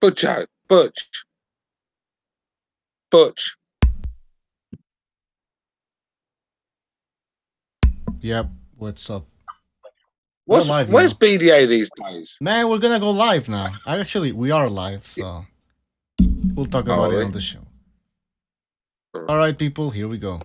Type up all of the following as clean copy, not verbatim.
Butcho, Butch. Yep. What's up? Where's BDA these days? Man, we're gonna go live now. Actually, we are live, so we'll talk about it on the show. All right, people, here we go.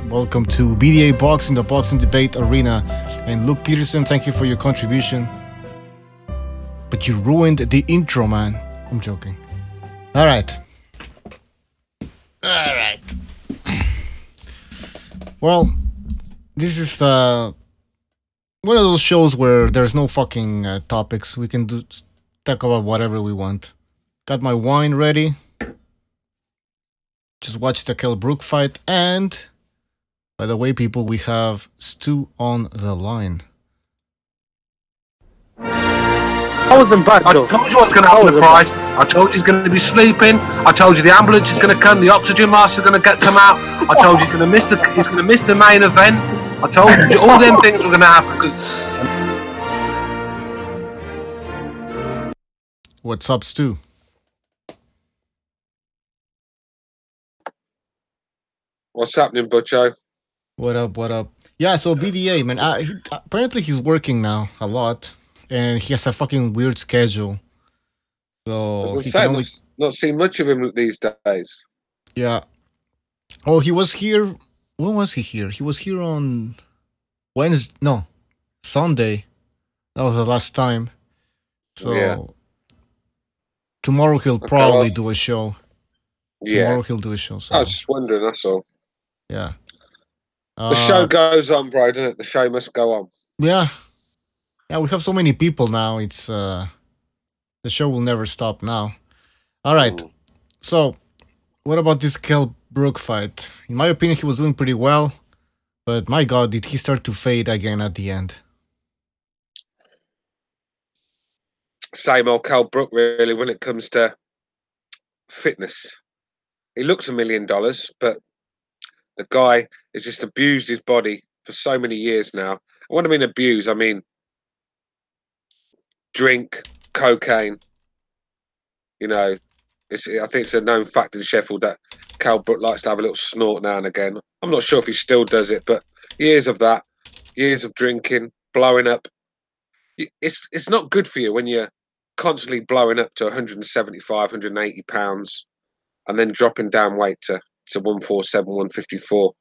Welcome to BDA Boxing, the boxing debate arena. And Luke Peterson, thank you for your contribution. But you ruined the intro, man. I'm joking. All right. Well, this is one of those shows where there's no fucking topics. We can talk about whatever we want. Got my wine ready. Just watched the Kell Brook fight, and by the way, people, we have Stu on the line. I wasn't bad, though. I told you what's going to happen to Price. I told you he's going to be sleeping. I told you the ambulance is going to come. The oxygen mask is going to come out. I told you he's going to miss the main event. I told you all them things were going to happen. What's up, Stu? What's happening, Butcho? What up, what up? Yeah, so BDA, man, apparently he's working now a lot, and he has a fucking weird schedule. So he can only... not seen much of him these days. Yeah. Oh, he was here. When was he here? He was here on Wednesday. No, Sunday. That was the last time. So yeah. Tomorrow he'll probably do a show. Yeah. Tomorrow he'll do a show. So. I was just wondering, that's all. Yeah. The show goes on, bro, doesn't it? The show must go on. Yeah. Yeah, we have so many people now. It's the show will never stop now. All right. So, what about this Kell Brook fight? In my opinion, he was doing pretty well, but my God, did he start to fade again at the end? Same old Kell Brook, really, when it comes to fitness. He looks $1 million, but the guy has just abused his body for so many years now. When I mean abuse, I mean drink, cocaine. You know, I think it's a known fact in Sheffield that Kell Brook likes to have a little snort now and again. I'm not sure if he still does it, but years of that, years of drinking, blowing up. It's not good for you when you're constantly blowing up to 175, 180 pounds and then dropping down weight to 147, 154.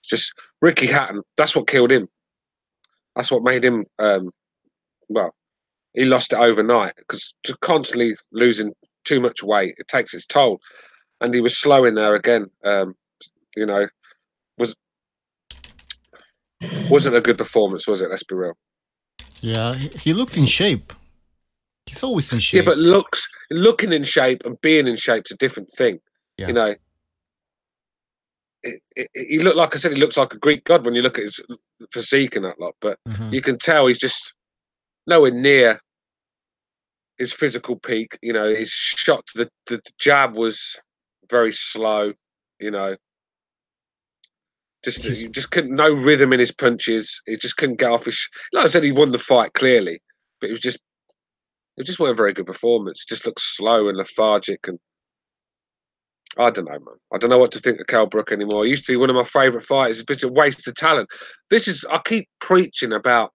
It's just Ricky Hatton. That's what killed him. That's what made him. Well, he lost it overnight because just constantly losing too much weight, it takes its toll. And he was slow in there again. You know, wasn't a good performance, was it? Let's be real. Yeah, he looked in shape. He's always in shape. Yeah, but looking in shape and being in shape is a different thing. Yeah. You know. He looked, like I said, he looks like a Greek god when you look at his physique and that lot, but you can tell he's just nowhere near his physical peak. You know, his shot, the jab was very slow, you know. He just couldn't, no rhythm in his punches. He just couldn't get off his, like I said, he won the fight clearly, but it just wasn't a very good performance. It just looked slow and lethargic, and I don't know, man. I don't know what to think of Kell Brook anymore. He used to be one of my favourite fighters. It's a waste of talent. I keep preaching about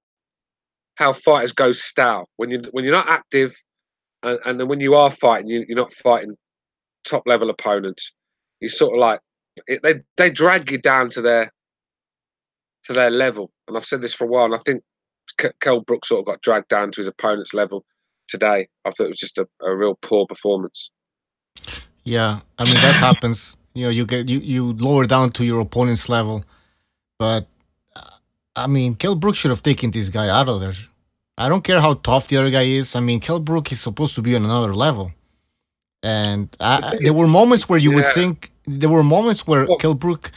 how fighters go stale when you're not active, and then when you are fighting, you're not fighting top level opponents. You sort of like they drag you down to their level. And I've said this for a while, and I think Kell Brook sort of got dragged down to his opponent's level today. I thought it was just a real poor performance. Yeah, I mean that happens. You know, you lower down to your opponent's level, but I mean, Kell Brook should have taken this guy out of there. I don't care how tough the other guy is. I mean, Kell Brook is supposed to be on another level, and there were moments where you would think there were moments where Kell Brook,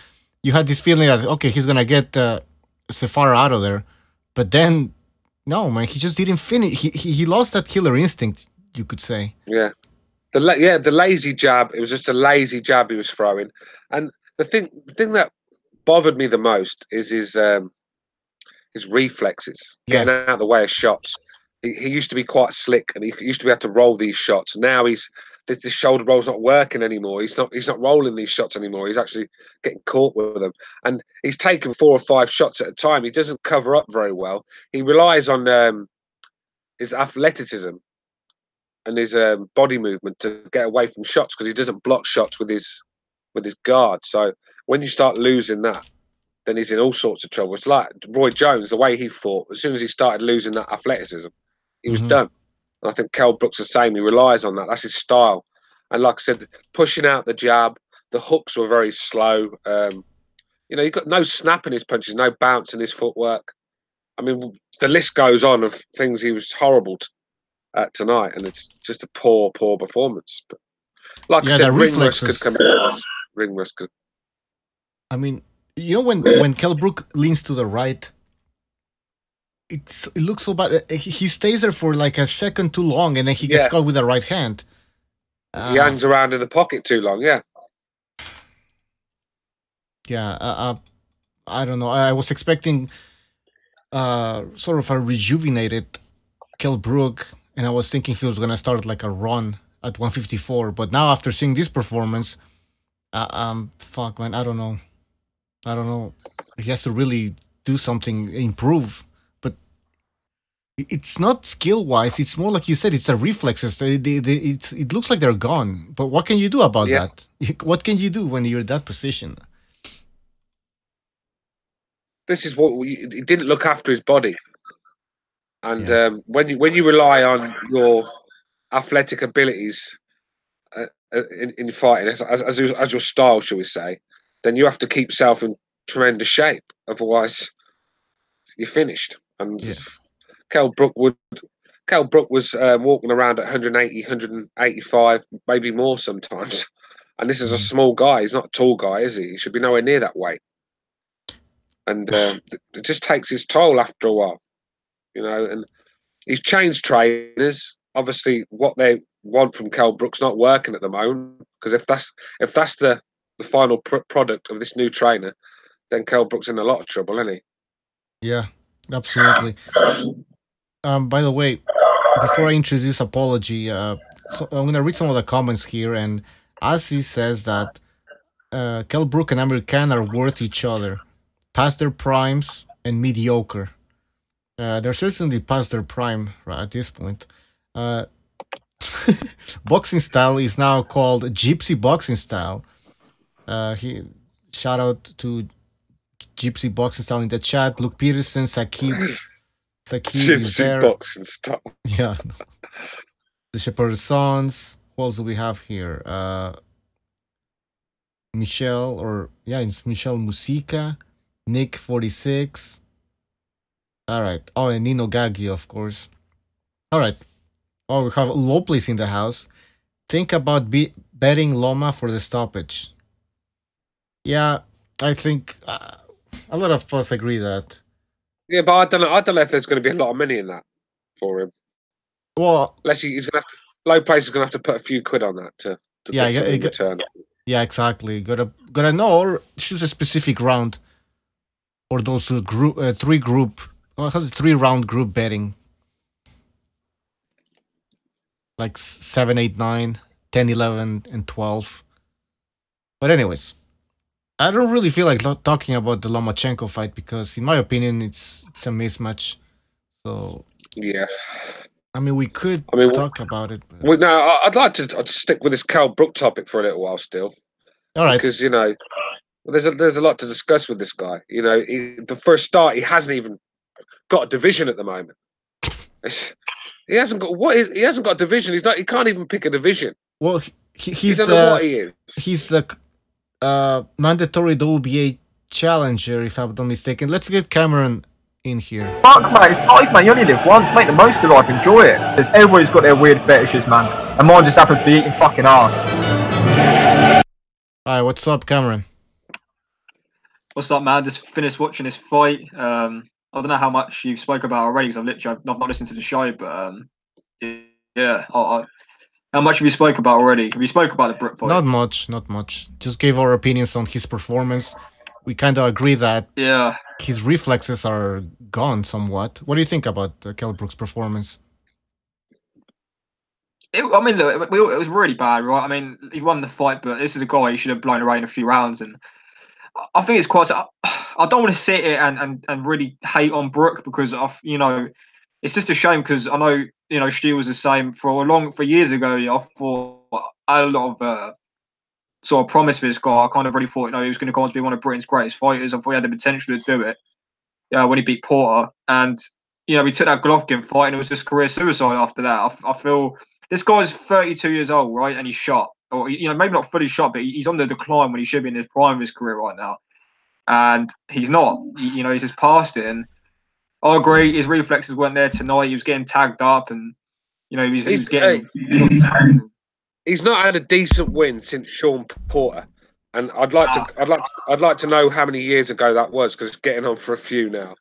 you had this feeling that okay, he's gonna get Sefara out of there, but then no, man, he just didn't finish. He lost that killer instinct, you could say. Yeah. The lazy jab. It was just a lazy jab he was throwing, and the thing that bothered me the most is his reflexes, getting out of the way of shots. He used to be quite slick, and he used to be able to roll these shots. Now this shoulder roll's not working anymore. He's not rolling these shots anymore. He's actually getting caught with them, and he's taken 4 or 5 shots at a time. He doesn't cover up very well. He relies on his athleticism and his body movement to get away from shots because he doesn't block shots with his guard. So when you start losing that, then he's in all sorts of trouble. It's like Roy Jones, the way he fought. As soon as he started losing that athleticism, he was done. And I think Kell Brook's the same. He relies on that. That's his style. And like I said, pushing out the jab, the hooks were very slow. You know, he got no snap in his punches, no bounce in his footwork. I mean, the list goes on of things he was horrible tonight, and it's just a poor performance. But like I said, ring rust could come into this. Ring rust could. I mean, you know, when Kell Brook leans to the right, it looks so bad. He stays there for like a second too long, and then he gets caught with the right hand. He hangs around in the pocket too long. Yeah. Yeah. I don't know. I was expecting sort of a rejuvenated Kell Brook, and I was thinking he was gonna start like a run at 154. But now after seeing this performance, fuck, man, I don't know. He has to really do something, improve. But it's not skill-wise. It's more like you said. It's the reflexes. It looks like they're gone. But what can you do about that? What can you do when you're in that position? This is what he didn't look after his body. And when you rely on your athletic abilities in fighting as your style, shall we say, then you have to keep yourself in tremendous shape. Otherwise, you're finished. And Kell Brook was walking around at 180, 185, maybe more sometimes. And this is a small guy. He's not a tall guy, is he? He should be nowhere near that weight. And it just takes its toll after a while, you know. And he's changed trainers. Obviously, what they want from Kell Brook's not working at the moment. Because if that's the final product of this new trainer, then Kell Brook's in a lot of trouble, isn't he? Yeah, absolutely. By the way, before I introduce Apology, so I'm gonna read some of the comments here, and Asi says that Kell Brook and Amir Khan are worth each other, past their primes and mediocre. They're certainly past their prime at this point. Boxing style is now called Gypsy Boxing Style. Shout out to Gypsy Boxing Style in the chat. Luke Peterson, Sakib is there. Gypsy Boxing Style. Yeah. The Shepherd's Sons. Who else do we have here? Michelle Musica. Nick 46. All right. Oh, and Nino Gaggi, of course. All right. Oh, we have Lopez in the house. Think about betting Loma for the stoppage. Yeah, I think a lot of us agree that. Yeah, but I don't know if there's going to be a lot of money in that for him. Well, unless he's going to Lopez is going to have to put a few quid on that to get some return. Yeah, exactly. Gotta know, or choose a specific round, or those three round group betting, like 7, 8, 9, 10, 11, and 12. But anyways, I don't really feel like talking about the Lomachenko fight because, in my opinion, it's a mismatch. So yeah, I mean, we could talk about it. But... Well, no, I'd stick with this Kell Brook topic for a little while still. All right, because you know there's a lot to discuss with this guy. You know, the first start, he hasn't even got a division at the moment. He hasn't got a division. He can't even pick a division. Well, he's what he is. He's the mandatory WBA challenger, if I'm not mistaken. Let's get Cameron in here. Fuck, mate, it's life, man. You only live once. Make the most of life. Enjoy it. Because everybody's got their weird fetishes, man. And mine just happens to be eating fucking ass. Hi, what's up, Cameron? What's up, man? Just finished watching this fight. I don't know how much you've spoke about already because I've not listened to the show, but yeah. How much have you spoke about already? Have you spoke about the Brook fight? Not much. Just gave our opinions on his performance. We kind of agree that his reflexes are gone somewhat. What do you think about Kell Brook's performance? I mean, look, it was really bad, right? I mean, he won the fight, but this is a guy he should have blown away in a few rounds. And I think it's quite. I don't want to sit here and really hate on Brook because it's just a shame because I know Stu was the same for years ago. I thought I had a lot of sort of promise for this guy. I kind of really thought he was going to go on to be one of Britain's greatest fighters. I thought he had the potential to do it. When he beat Porter, and he took that Golovkin fight, and it was just career suicide after that. I feel this guy's 32 years old, right, and he's shot, or maybe not fully shot, but he's on the decline when he should be in his prime of his career right now, and he's not. He's just past it, and I agree. His reflexes weren't there tonight. He was getting tagged up, and he was getting. He's not had a decent win since Sean Porter, and I'd like to know how many years ago that was because it's getting on for a few now.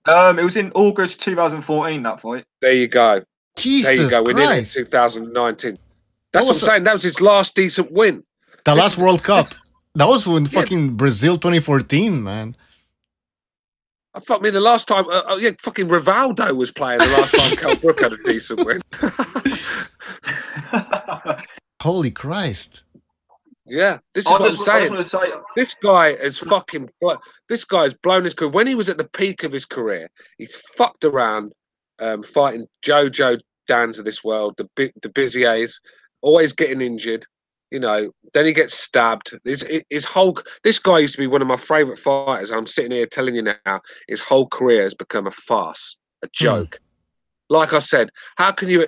It was in August 2014 that fight. There you go. Jesus there you go. We're in 2019. That's what I'm saying. That was his last decent win. The last World Cup. That was when fucking Brazil 2014, man. I mean, the last time, fucking Rivaldo was playing the last time Kell Brook had a decent win. Holy Christ. Yeah, this is what I'm saying. This guy is this guy's blown his career. When he was at the peak of his career, he fucked around fighting Jojo Dans of this world, the Biziers, always getting injured. Then he gets stabbed. This guy used to be one of my favourite fighters. I'm sitting here telling you now, his whole career has become a farce, a joke. Like I said, how can you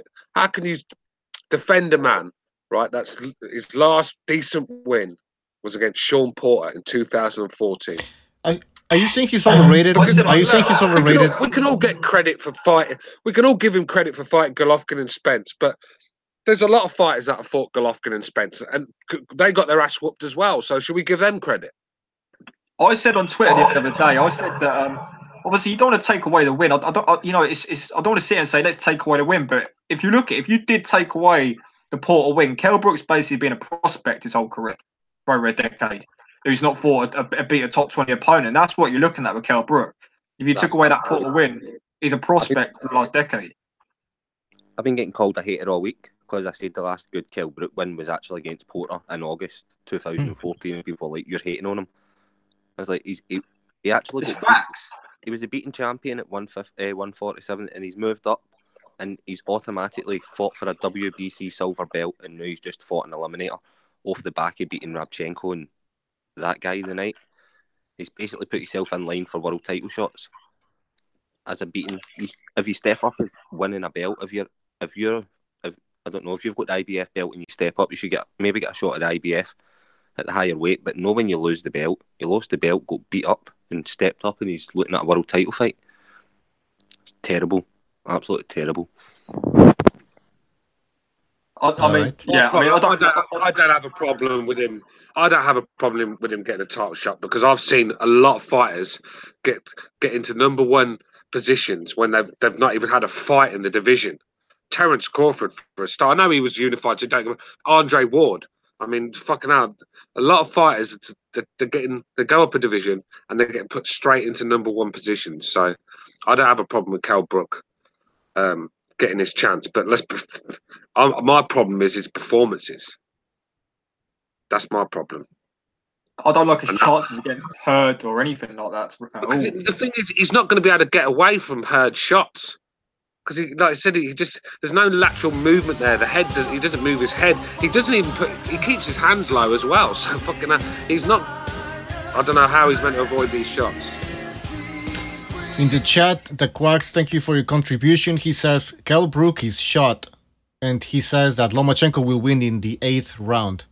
defend a man, right? That's his last decent win was against Sean Porter in 2014. Are you saying he's overrated? Are you saying he's overrated? We can all get credit for fighting. We can all give him credit for fighting Golovkin and Spence, but there's a lot of fighters that have fought Golovkin and Spence, and they got their ass whooped as well. So should we give them credit? I said on Twitter the other day, I said that obviously you don't want to take away the win. I don't want to sit and say let's take away the win, but if you did take away the Porter win, Kell Brook's basically been a prospect his whole career for over a decade, who's not fought beat a top 20 opponent. That's what you're looking at with Kell Brook. If you took away that Porter win, he's a prospect for the last decade. I've been getting called a hater all week because I said the last good Kell Brook win was actually against Porter in August 2014, and people were like, "You're hating on him." I was like, he actually got facts. He was the beaten champion at 147, and he's moved up, and he's automatically fought for a WBC silver belt, and now he's just fought an eliminator off the back of beating Lomachenko and that guy the night. He's basically put himself in line for world title shots. As a beating, if you step up and winning a belt, if I don't know, if you've got the IBF belt and you step up, you should maybe get a shot at the IBF at the higher weight. But no, when you lose the belt, you lost the belt, got beat up and stepped up, and he's looking at a world title fight. It's terrible, absolutely terrible. I don't have a problem with him. I don't have a problem with him getting a title shot because I've seen a lot of fighters get into number one positions when they've not even had a fight in the division. Terence Crawford, for a start. I know he was unified today. Andre Ward. I mean, fucking hell. A lot of fighters, they go up a division and they're getting put straight into number one positions. So I don't have a problem with Kell Brook getting his chance. But my problem is his performances. That's my problem. I don't like his chances against Hurd or anything like that at all. The thing is, he's not going to be able to get away from Hurd's shots. Because, like I said, there's no lateral movement there. He doesn't move his head. He doesn't even he keeps his hands low as well. So he's not. I don't know how he's meant to avoid these shots. In the chat, the Quacks, thank you for your contribution. He says Kell Brook is shot, and he says that Lomachenko will win in the 8th round.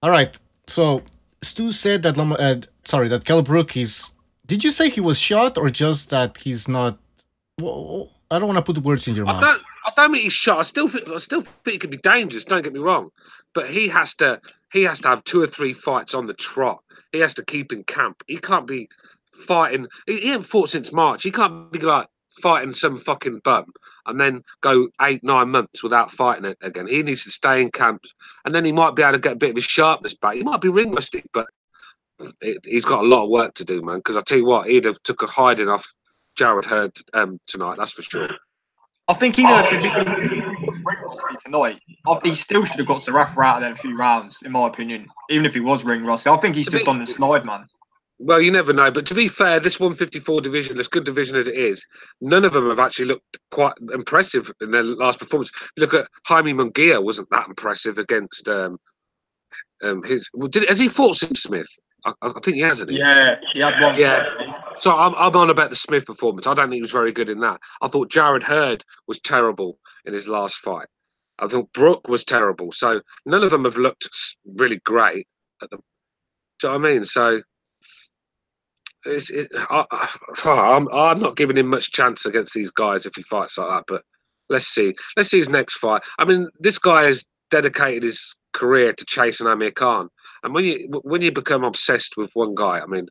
All right. So Stu said that that Kell Brook is. Did you say he was shot or just that he's not? I don't want to put words in your mouth. I don't mean he's shot. I still think he could be dangerous. Don't get me wrong, but he has to have 2 or 3 fights on the trot. He has to keep in camp. He can't be fighting. He hasn't fought since March. He can't be like fighting some fucking bum and then go 8-9 months without fighting it again. He needs to stay in camp, and then he might be able to get a bit of his sharpness back. He might be ring rusty, but he's got a lot of work to do, man. Because I tell you what, he'd have took a hiding off Jared Hurd tonight, that's for sure. I think even if he was ring rusty tonight, he still should have got Sarafa out of there a few rounds, in my opinion. Even if he was ring rusty, I think he's just on the slide, man. Well, you never know. But to be fair, this 154 division, as good division as it is, none of them have actually looked quite impressive in their last performance. Look at Jaime Munguia, wasn't that impressive against has he fought since Smith? I think he hasn't. Yeah, he had one. Yeah. So I'm on about the Smith performance. I don't think he was very good in that. I thought Jared Hurd was terrible in his last fight. I thought Brook was terrible. So none of them have looked really great. Do you know what I mean? So I'm not giving him much chance against these guys if he fights like that. But let's see. Let's see his next fight. I mean, this guy has dedicated his career to chasing Amir Khan. And when you become obsessed with one guy, I mean,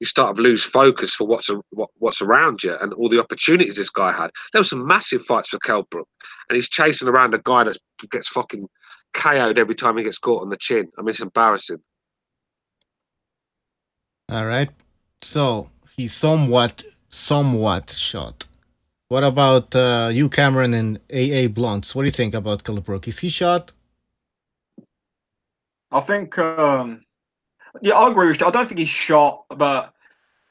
you start to lose focus for what's around you and all the opportunities this guy had. There were some massive fights for Kell Brook, and he's chasing around a guy that gets fucking KO'd every time he gets caught on the chin. I mean, it's embarrassing. All right. So he's somewhat shot. What about you, Cameron, and AA Blunts? What do you think about Kell Brook? Is he shot? I think, yeah, I agree with you. I don't think he's shot, but,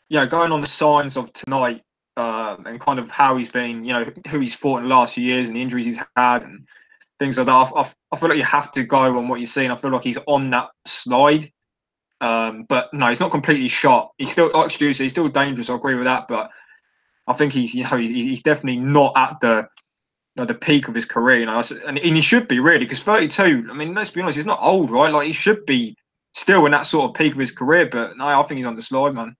you know, going on the signs of tonight and kind of how he's been, you know, who he's fought in the last few years and the injuries he's had and things like that, I feel like you have to go on what you're seeing. I feel like he's on that slide. But no, he's not completely shot. He's still, like Stu said, he's still dangerous. I agree with that, but I think he's, you know, he's definitely not at the peak of his career, you know, and he should be really, because 32. I mean, let's be honest, he's not old, right? Like he should be still in that sort of peak of his career, but no, I think he's on the slide, man.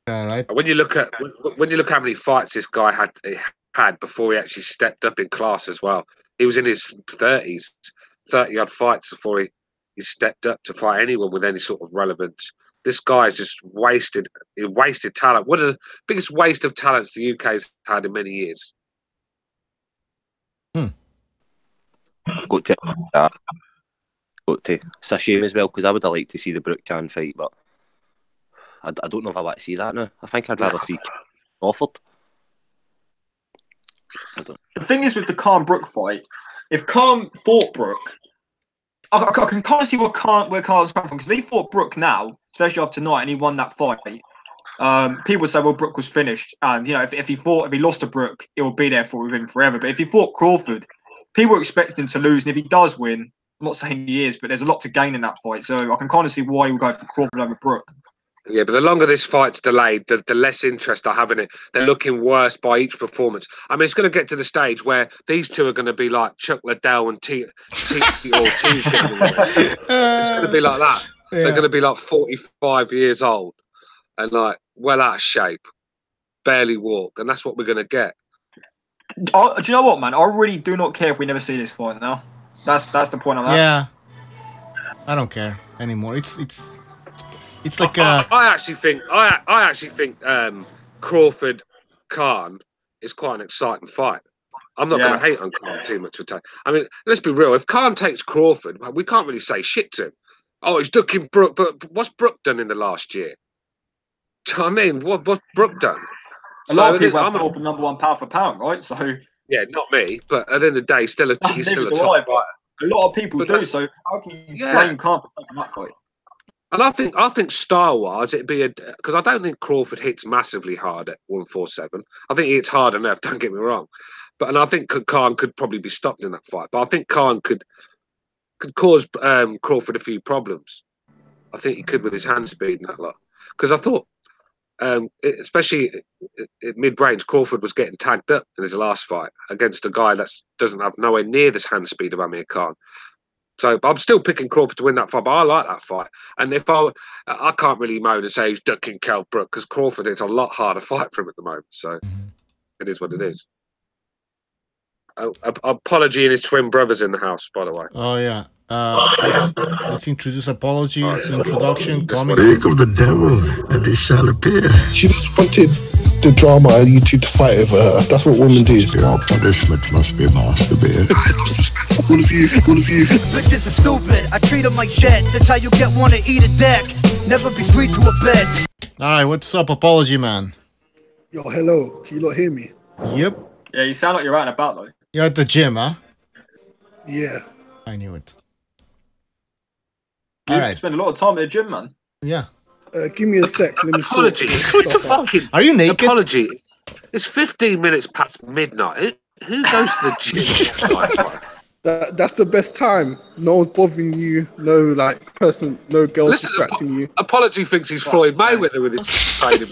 All right. When you look how many fights this guy had before he actually stepped up in class as well, he was in his 30s, 30-odd fights before he stepped up to fight anyone with any sort of relevance. This guy's just wasted talent. One of the biggest waste of talents the UK's had in many years. I've got to it's a shame as well, because I would have liked to see the Brook Chan fight, but I don't know if I want to see that now. I think I'd rather see Crawford. The thing is with the Khan Brook fight, if Khan fought Brook, I can kind of see where Khan's coming from, because if he fought Brook now, especially after tonight, and he won that fight, people would say, well, Brook was finished, and you know, if he lost to Brook, it will be there for him forever. But if he fought Crawford, people expect him to lose, and if he does win, I'm not saying he is, but there's a lot to gain in that fight. So I can kind of see why he would go for Crawford over Brook. Yeah, but the longer this fight's delayed, the less interest I have in it. They're looking worse by each performance. I mean, it's going to get to the stage where these two are going to be like Chuck Liddell and T. It's going to be like that. Yeah. They're going to be like 45 years old and like well out of shape, barely walk, and that's what we're going to get. Do you know what, man? I really do not care if we never see this fight now. That's the point I'm at. Yeah, I don't care anymore. It's like I actually think Crawford Khan is quite an exciting fight. I'm not going to hate on Khan too much. I mean, let's be real. If Khan takes Crawford, we can't really say shit to him. Oh, he's ducking Brook, but what's Brook done in the last year? Do you know what I mean? What's Brook done? A lot of people have Crawford for #1 pound for pound, right? So yeah, not me, but at the end of the day, he's still a top fighter. A lot of people do. So how can you blame Khan for taking that fight? And I think style-wise, it'd be because I don't think Crawford hits massively hard at 147. I think he hits hard enough. Don't get me wrong, and I think Khan could probably be stopped in that fight. But I think Khan could cause Crawford a few problems. I think he could with his hand speed and that lot. Because I thought, especially at mid-range, Crawford was getting tagged up in his last fight against a guy that doesn't have nowhere near this hand speed of Amir Khan. So I'm still picking Crawford to win that fight, but I like that fight. And if I can't really moan and say he's ducking Kell Brook because Crawford is a lot harder fight for him at the moment. So it is what it is. Apology and his twin brothers in the house, by the way. Oh yeah. Let's introduce Apology. Introduction. Speak of the devil, and he shall appear. She just wanted the drama and you two to fight over her. That's what women do. Your punishment must be masturbate. I lost respect for all of you. Bitches are stupid. I treat them like shit. That's how you get one to eat a dick. Never be sweet to a bitch. Alright, what's up, Apology man? Yo, hello. Can you not hear me? Yep. Yeah, you sound like you're out and about though. You're at the gym, huh? Yeah. I knew it. You Alright. spend a lot of time in the gym, man. Yeah. Give me a sec. Let me Apology. Are you naked? Apology. It's 15 minutes past midnight. Who goes to the gym? That's the best time. No one's bothering you. No no girl distracting you. Apology thinks he's Floyd Mayweather with his training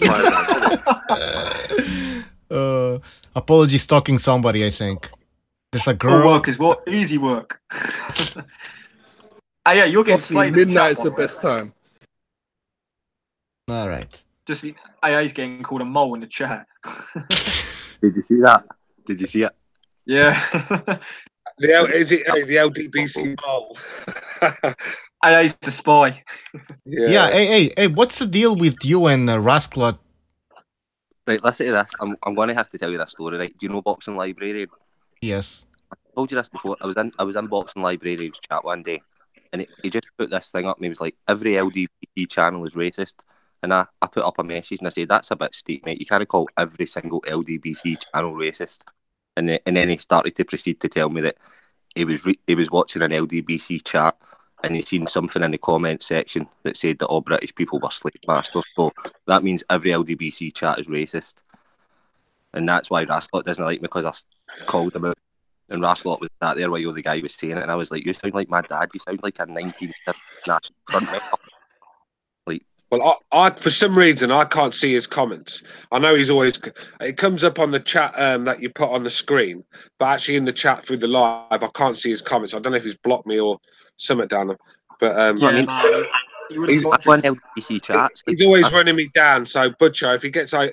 program. Apology stalking somebody, I think. There's a girl. All work is what? Easy work. Yeah, you're getting slayed. Midnight's the best time. All right. Just AA's getting called a mole in the chat. Did you see that? Did you see it? Yeah. Is it the LDBC mole? AA's a spy. Yeah. Hey, what's the deal with you and Rasclot? Right, listen to this. I'm going to have to tell you this story, right? Do you know Boxing Library? Yes. I told you this before. I was in Boxing Library's chat one day, and he just put this thing up, and he was like, every LDBC channel is racist. And I put up a message, and I said, that's a bit steep, mate. You can't call every single LDBC channel racist. And then he started to proceed to tell me that he was watching an LDBC chat, and he seen something in the comment section that said that all British people were slave masters. So that means every LDBC chat is racist. And that's why Rasclot doesn't like me, because I called him out. And Rasclot was sat there while the guy was saying it, and I was like, you sound like my dad. You sound like a 19th national front member. Well, I for some reason I can't see his comments. I know he's always. It comes up on the chat that you put on the screen, but actually in the chat through the live, I can't see his comments. I don't know if he's blocked me or something down there. But he's LDBC chats. He's always running me down. So Butcher, if he gets out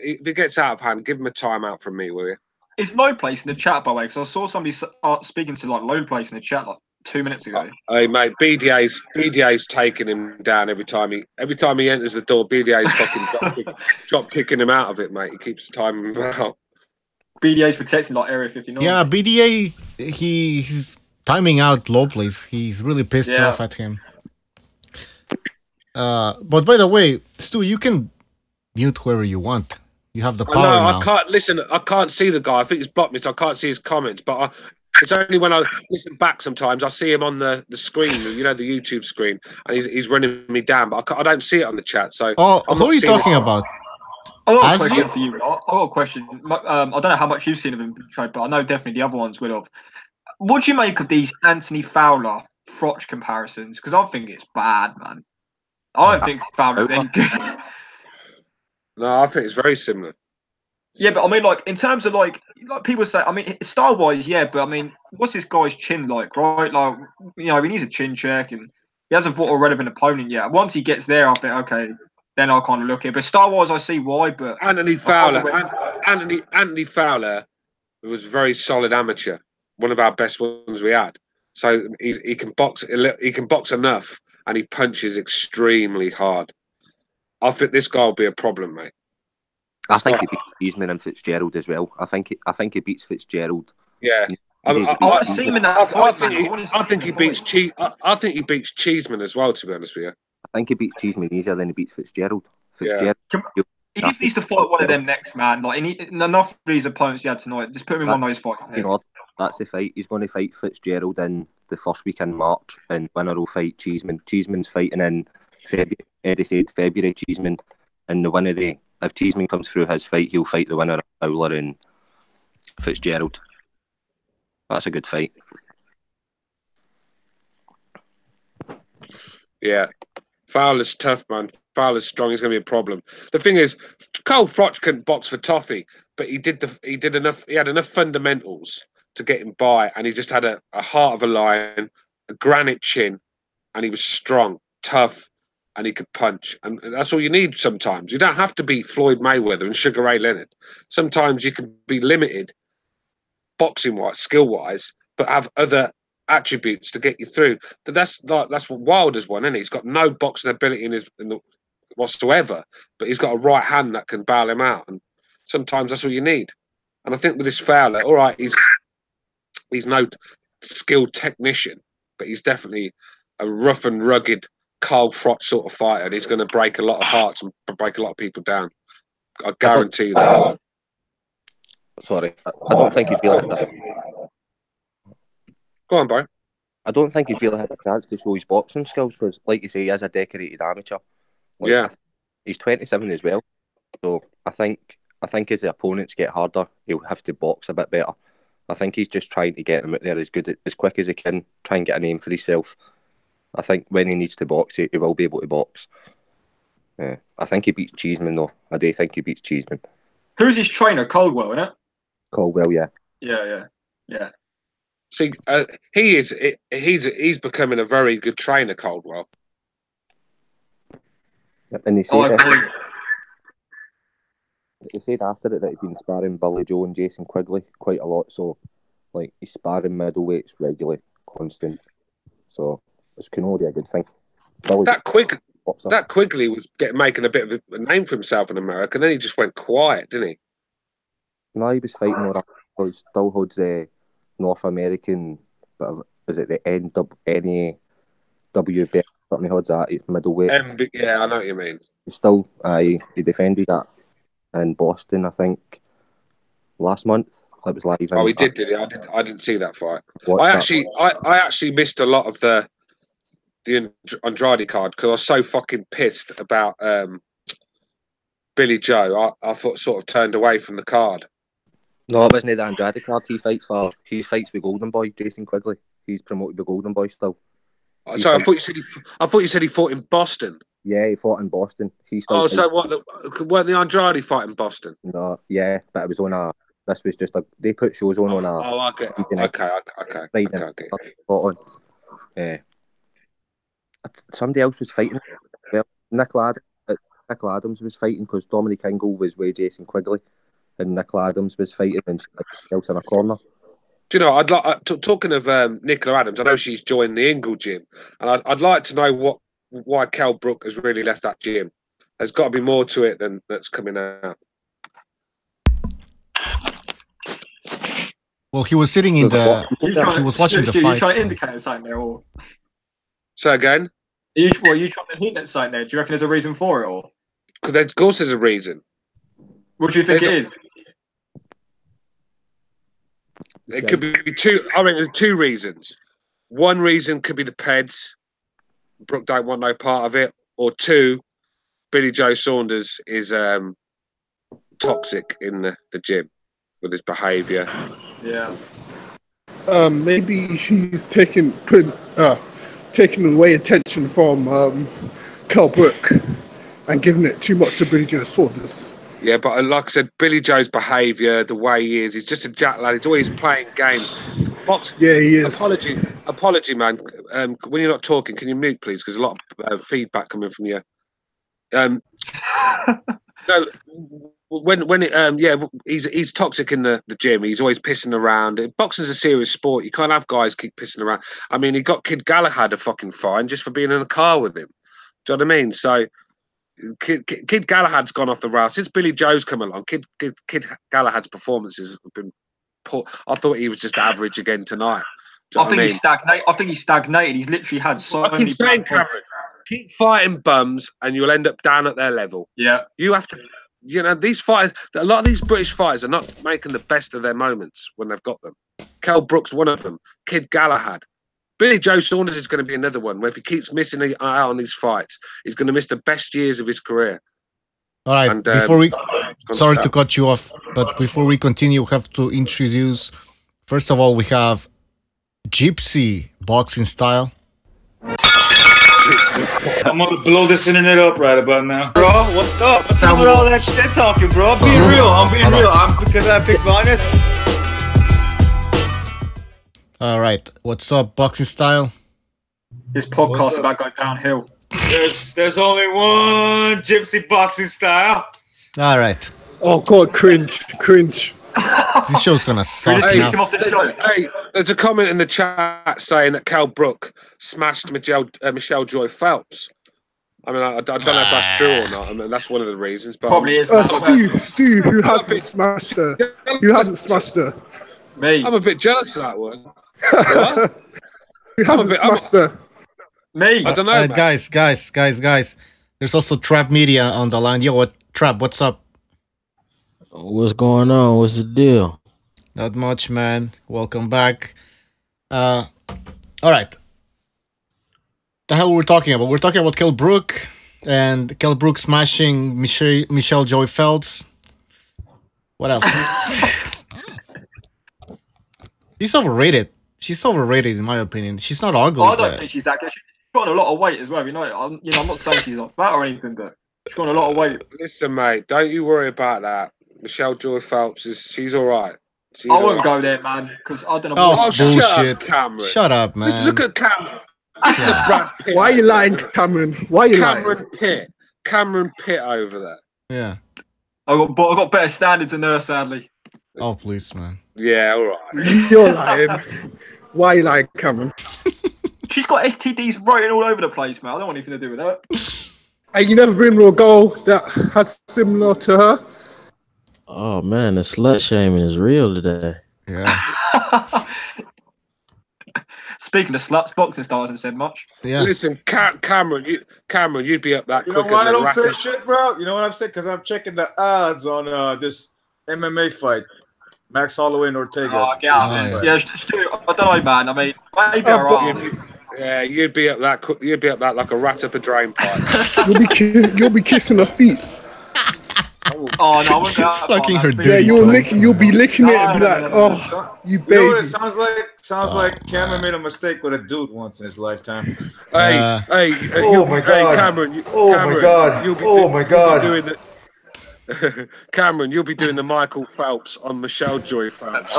of hand, give him a timeout from me, will you? It's Low Place in the chat, by the way, because I saw somebody speaking to Low Place in the chat 2 minutes ago. Hey mate, BDA's taking him down every time he enters the door. BDA's fucking drop kicking him out of it, mate. He keeps timing him out. BDA's protecting Area 59. Yeah, BDA he's timing out Low Place. He's really pissed off at him. But by the way, Stu, you can mute whoever you want. You have the power now. I can't listen. I can't see the guy. I think he's blocked me, so I can't see his comments. But it's only when I listen back sometimes I see him on the screen, the YouTube screen, and he's running me down. But I don't see it on the chat. So who are you talking about? I got a question for you. I got a question. I don't know how much you've seen of him trade, but I know definitely the other ones will have. What do you make of these Anthony Fowler Froch comparisons? Because I think it's bad, man. I don't think Fowler's any good. No, I think it's very similar. Yeah, but I mean, in terms of like people say, I mean, style-wise, yeah, but I mean, what's this guy's chin like, right? He needs a chin check, and he hasn't fought a relevant opponent yet. Once he gets there, I think, okay, then I'll kind of look at it. But style-wise, I see why. But Anthony Fowler was a very solid amateur, one of our best ones we had. So he can box. He can box enough, and he punches extremely hard. I think this guy will be a problem, mate. I think he beats Cheeseman and Fitzgerald as well. I think he beats Fitzgerald. Yeah, I think he beats Cheeseman as well. To be honest with you, I think he beats Cheeseman easier than he beats Fitzgerald. He needs to fight one of them next, man. Enough of these opponents he had tonight. Just put him in one of those fights. That's the fight. He's going to fight Fitzgerald in the first week in March, and winner will fight Cheeseman. Cheeseman's fighting in February. They said February, Cheeseman, and the winner if Cheeseman comes through his fight, he'll fight the winner of Fowler and Fitzgerald. That's a good fight. Yeah. Fowler's tough, man. Fowler's strong. He's going to be a problem. The thing is, Cole Froch couldn't box for toffee, but he did enough. He had enough fundamentals to get him by, and he just had a heart of a lion, a granite chin, and he was strong, tough, and he could punch. And that's all you need sometimes. You don't have to beat Floyd Mayweather and Sugar Ray Leonard. Sometimes you can be limited, boxing-wise, skill-wise, but have other attributes to get you through. That's what Wilder's won, isn't he? He's got no boxing ability whatsoever, but he's got a right hand that can bail him out. And sometimes that's all you need. And I think with this Fowler, all right, he's no skilled technician, but he's definitely a rough and rugged Carl Froch sort of fighter. And he's going to break a lot of hearts and break a lot of people down. I guarantee that. Sorry, I don't think you feel like that. Go on, bro. I don't think he really had a chance to show his boxing skills because, like you say, he is a decorated amateur. Like, yeah, he's 27 as well. So I think as the opponents get harder, he'll have to box a bit better. I think he's just trying to get him out there as quick as he can, try and get a name for himself. I think when he needs to box, he will be able to box. Yeah, I think he beats Cheeseman though. I do think he beats Cheeseman. Who's his trainer? Caldwell, isn't it? Caldwell, yeah. Yeah. See, he's becoming a very good trainer, Caldwell. And they said after it that he'd been sparring Billy Joe and Jason Quigley quite a lot. So, like, he's sparring middleweights regularly, constant. So, it can only be a good thing. That Quigley was making a bit of a name for himself in America, and then he just went quiet, didn't he? No, he was fighting more. He still holds the North American, is it the NAW belt? Something holds that middleweight. Yeah, I know what you mean. He still, he defended that in Boston, I think, last month. That was live. Oh, he did he? I didn't see that fight. I actually missed a lot of the Andrade card because I was so fucking pissed about Billy Joe. I thought sort of turned away from the card. No, it wasn't the Andrade card. He fights with Golden Boy, Jason Quigley. He's promoted with Golden Boy still. Sorry, I thought you said he fought in Boston. Yeah, he fought in Boston. So weren't the Andrade fight in Boston? No, yeah, but it was on a. This was just they put shows on a. Oh, okay. On. Yeah. Somebody else was fighting. Well, Nick Adams was fighting because Dominic Ingle was with Jason Quigley, and Nick Adams was fighting and else in a corner. Do you know? I'd like talking of Nicola Adams. I know she's joined the Ingle gym, and I'd like to know why Kell Brook has really left that gym. There's got to be more to it than that's coming out. Well, he was sitting in the. He was watching the fight. Are you trying to indicate something there, or? So again. Are you trying to hint at something there? Do you reckon there's a reason for it, or? Because of course there's a reason. What do you think it is? It could be two. I mean, there's two reasons. One reason could be the Peds. Brook don't want no part of it. Or two, Billy Joe Saunders is toxic in the gym with his behaviour. Yeah. Maybe he's taking away attention from Kell Brook and giving it too much to Billy Joe Saunders. Yeah, but like I said, Billy Joe's behaviour, the way he is, he's just a jack lad. He's always playing games. Yeah, he is. Apology, man. When you're not talking, can you mute, please? Because a lot of feedback coming from you. No, he's toxic in the gym. He's always pissing around. Boxing's a serious sport. You can't have guys keep pissing around. I mean, he got Kid Galahad a fucking fine just for being in a car with him. Do you know what I mean? So Kid Galahad's gone off the rails since Billy Joe's come along. Kid Galahad's performances have been poor. I thought he was just average again tonight. I think he's stagnated. I think he's stagnated. He's literally had so many. Cameron, keep fighting bums, and you'll end up down at their level. Yeah, you have to. you know, these fighters, a lot of these British fighters are not making the best of their moments when they've got them. Kell Brook's one of them. Kid Galahad. Billy Joe Saunders is going to be another one where if he keeps missing out on these fights, he's going to miss the best years of his career. All right, And, before we... Sorry to cut you off, but before we continue, we have to introduce... First of all, we have Gypsy Boxing Style. I'm gonna blow this internet up right about now. Bro, what's up? What's up with all that shit talking, bro? I'm being real. I'm being real. Because I picked honest. All right, what's up, Boxing Style? This podcast about going downhill. There's only one Gypsy Boxing Style. All right. Oh God, cringe. This show's gonna suck now. Hey, there's a comment in the chat saying that Kell Brook smashed Michelle Joy Phelps. I mean, I don't know if that's true or not. I mean, that's one of the reasons. But probably is. Stu, who hasn't smashed her? Who hasn't smashed her? Me. I'm a bit jealous of that one. Who hasn't smashed her? Me. I don't know, guys. There's also Trap Media on the line. Yo, what Trap? What's up? What's going on? What's the deal? Not much, man. Welcome back. All right. The hell we're talking about? We're talking about Kell Brook and Kell Brook smashing Michelle Joy Phelps. What else? She's overrated. She's overrated in my opinion. She's not ugly. I don't think she's that good. She's got a lot of weight as well. I'm not saying she's not fat or anything, but she's got a lot of weight. Listen, mate, don't you worry about that. Michelle Joy Phelps she's all right. I won't go there, man, because I don't know. Oh, bullshit! Shut up, Cameron. Shut up, man. Look at Cameron. Yeah. Why are you lying, Cameron? Why are you lying? Cameron Pitt over there. Yeah. I got better standards than her, sadly. Oh, please, man. Yeah, all right. You're lying. Why are you lying, Cameron? She's got STDs writing all over the place, man. I don't want anything to do with that. Have you never been with a girl that has similar to her? Oh man, the slut shaming is real today. Yeah. Speaking of sluts, Boxing Style hasn't said much. Yeah. Listen, Cameron, you'd be up that You quicker know why I than don't say Racket. shit, bro? You know what I'm saying? Because I'm checking the odds on this MMA fight. Max Holloway and Ortega. Yeah, Stu, I don't know, man. I mean, maybe alright. Yeah, you'd be up that quick. You'd be up that like a rat up a drain pipe. You'll be kissing her feet. Oh no, I won't go sucking her dick. Yeah, you'll be licking it and be like, oh, you baby. You know what it sounds like? Sounds like Cameron made a mistake with a dude once in his lifetime. Hey, oh my God, Cameron, my God, oh my God. Cameron, you'll be doing the Michael Phelps on Michelle Joy Phelps.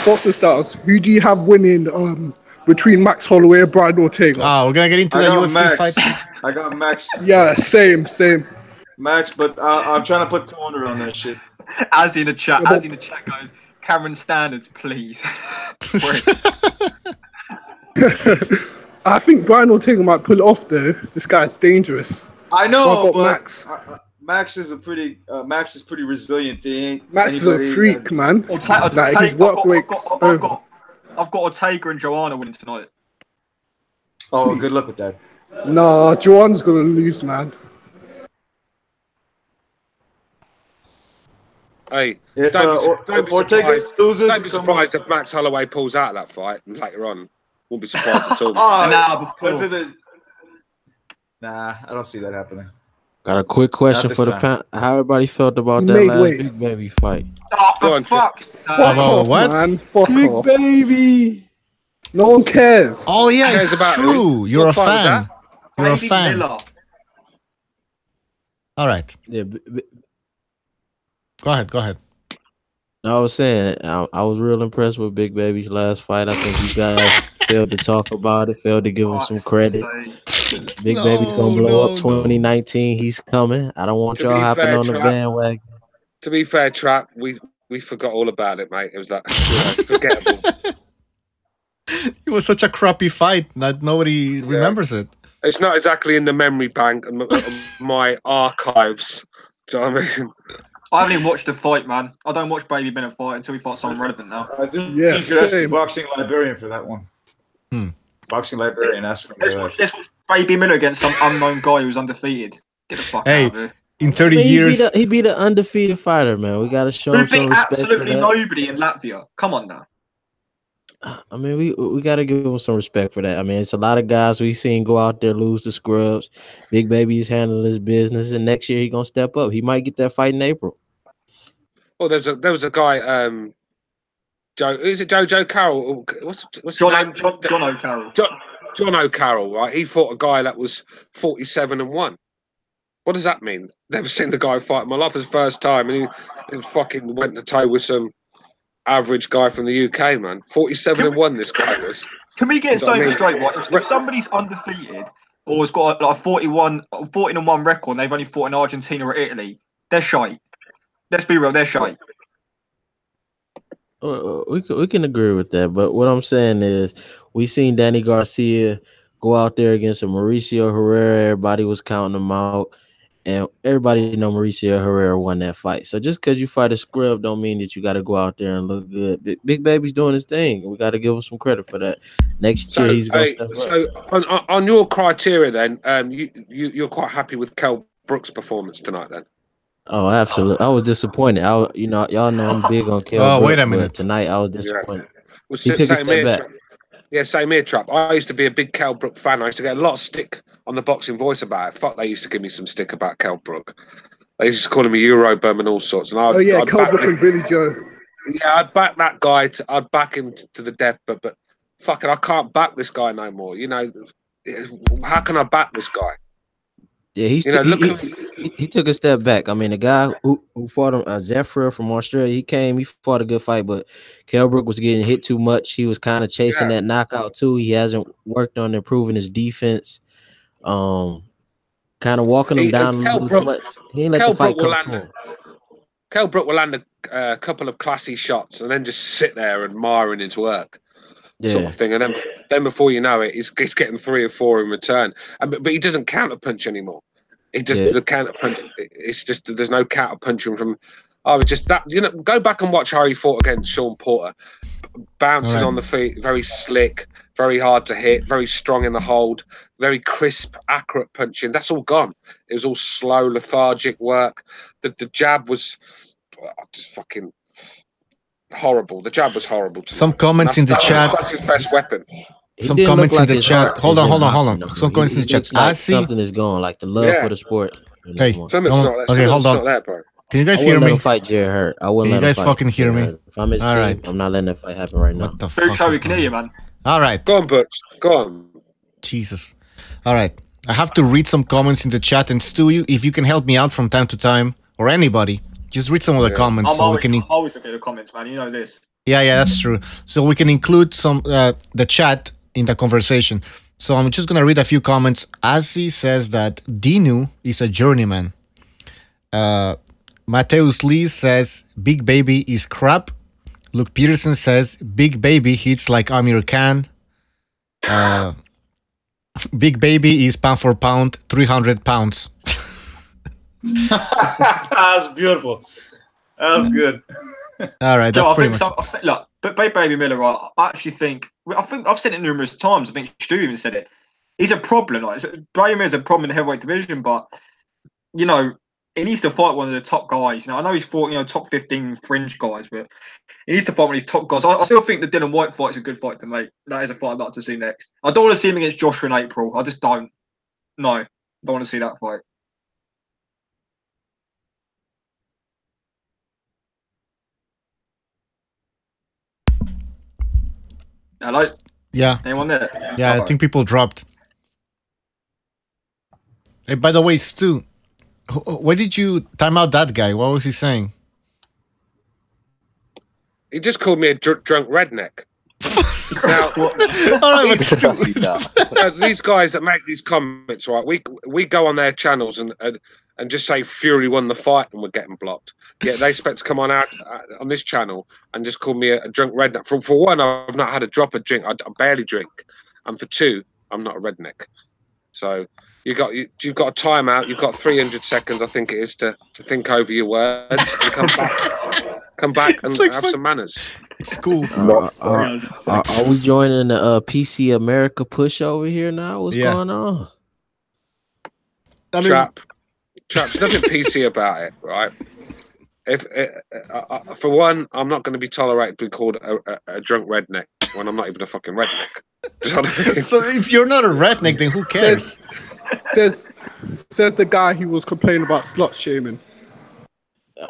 Boxing Styles. Who do you have winning between Max Holloway and Brian Ortega? Oh, we're gonna get into the UFC fight. I got Max. Yeah, same. Max, but I'm trying to put corner on that shit. As in the chat goes, Cameron standards, please. I think Brian Ortega might pull it off though. This guy's dangerous. I know, but Max. Max is pretty resilient. Max is a freak, man. Like his work rate's over. I've got Ortega and Joanna winning tonight. Oh, good luck with that. Nah, Joanna's gonna lose, man. Hey, if Ortega loses, don't be surprised if Max Holloway pulls out of that fight later on. Won't be surprised at all. Nah, I don't see that happening. Got a quick question for the panel. How everybody felt about that last Big Baby fight? Oh, fuck off, what? Man. Fuck Big off. Baby. No one cares. Oh yeah, it's true. You're a fan. You're a fan. Miller. All right. Yeah. Go ahead. No, I was saying I was real impressed with Big Baby's last fight. I think you guys failed to talk about it, failed to give him some credit. Big Baby's gonna blow up 2019. He's coming. I don't want y'all hopping on the bandwagon. To be fair, Trap, we forgot all about it, mate. It was like forgettable. It was such a crappy fight that nobody remembers it. It's not exactly in the memory bank and my archives. Do you know what I mean? I haven't even watched the fight, man. I don't watch Baby Bennett fight until we fight someone relevant now. You could ask the boxing librarian for that one. Boxing librarian, ask him. Let's watch Baby Miller against some unknown guy who's undefeated. Get the fuck out of here. In 30 years, he beat an undefeated fighter, man. We got to show him some respect. Absolutely nobody in Latvia. Come on now. I mean, we got to give him some respect for that. I mean, it's a lot of guys we seen go out there lose to scrubs. Big Baby's handling his business, and next year he gonna step up. He might get that fight in April. Well, there was a guy. Joe, is it Joe Carroll? What's John O'Carroll? John O'Carroll, right? He fought a guy that was 47-1. What does that mean? Never seen the guy fight in my life. It was the first time, and he fucking went to toe with some average guy from the UK, man. 47-1. This guy was. Can we get something straight? Right? If somebody's undefeated or has got like a 14-1 record, and they've only fought in Argentina or Italy, they're shite. Let's be real, they're shite. We can agree with that, but what I'm saying is we seen Danny Garcia go out there against a Mauricio Herrera. Everybody was counting him out, and everybody know Mauricio Herrera won that fight. So just because you fight a scrub don't mean that you got to go out there and look good. Big Baby's doing his thing. We got to give him some credit for that. Next year he's going to step up. So on your criteria, then, you're quite happy with Kell Brook's performance tonight, then? Oh, absolutely. I was disappointed. Y'all know I'm big on Kell. Oh, wait a minute. Tonight I was disappointed. Yeah. Well, he took a step back. Yeah, same here, Trap. I used to be a big Kell Brook fan. I used to get a lot of stick on the Boxing Voice about it. Fuck, they used to give me some stick about Kell Brook. They used to call him a Eurobum and all sorts. And I'd Kell Brook and Billy Joe. Yeah, I'd back that guy. I'd back him to the death. But fuck it, I can't back this guy no more. You know, how can I back this guy? Yeah, he took a step back. I mean, the guy who fought him, Zephyr from Australia, he fought a good fight, but Kell Brook was getting hit too much. He was kind of chasing that knockout too. He hasn't worked on improving his defense. Kind of walking him down a little too much. He ain't let the fight come to him. Kell Brook will land a couple of classy shots and then just sit there admiring his work. Sort of thing, and then before you know it, he's getting 3 or 4 in return. But he doesn't counter punch anymore. He just the counter punch. It's just there's no counter punching from. Just that, you know. Go back and watch how he fought against Sean Porter, bouncing on the feet, very slick, very hard to hit, very strong in the hold, very crisp, accurate punching. That's all gone. It was all slow, lethargic work. The jab was just fucking horrible. The jab was horrible. Some comments in the chat. That's his best weapon. Some comments in the chat. Hold on. Some comments in the chat. I see something is going, like the love for the sport. Hey, okay, hold on. Can you guys hear me? Fight Jared Hurt. I wouldn't. Can you guys fucking hear me? If I'm his team, I'm not letting that fight happen right now. What the fuck? We can hear you, man. All right. Go on, Butch. Go on. Jesus. All right. I have to read some comments in the chat, and Stu, if you can help me out from time to time, or anybody, just read some of the comments. I'm always looking at the comments, man. You know this. Yeah, that's true. So we can include some the chat in the conversation. So I'm just gonna read a few comments. Azzy says that Dinu is a journeyman. Mateus Lee says Big Baby is crap. Luke Peterson says Big Baby hits like Amir Khan. Big Baby is pound for pound 300 pounds. That's beautiful. That was good. All right, that's pretty much. Look, but Baby Miller, right, I actually think I've said it numerous times. I think Stu even said it. He's a problem. Like, Baby Miller's a problem in the heavyweight division, but you know he needs to fight one of the top guys. Now I know he's fought top 15 fringe guys, but he needs to fight one of these top guys. I still think the Dillian Whyte fight is a good fight to make. That is a fight I'd like to see next. I don't want to see him against Joshua in April. I just don't. No, I don't want to see that fight. Hello? Yeah. Anyone there? Yeah, I think people dropped. Hey, by the way, Stu, why did you time out that guy? What was he saying? He just called me a drunk redneck. Now, all right, but Stu. These guys that make these comments, right? We go on their channels and just say Fury won the fight and we're getting blocked. Yeah, they expect to come on out on this channel and just call me a drunk redneck. For one, I've not had a drop of drink. I barely drink, and for two, I'm not a redneck. So you've got a timeout. You've got 300 seconds, I think it is, to think over your words and come back and have some manners. It's cool. Are we joining the PC America push over here now? What's going on? Chap, there's nothing PC about it, right? If for one, I'm not going to be tolerated to be called a drunk redneck when I'm not even a fucking redneck. So if you're not a redneck, then who cares? Says the guy who was complaining about slut shaming.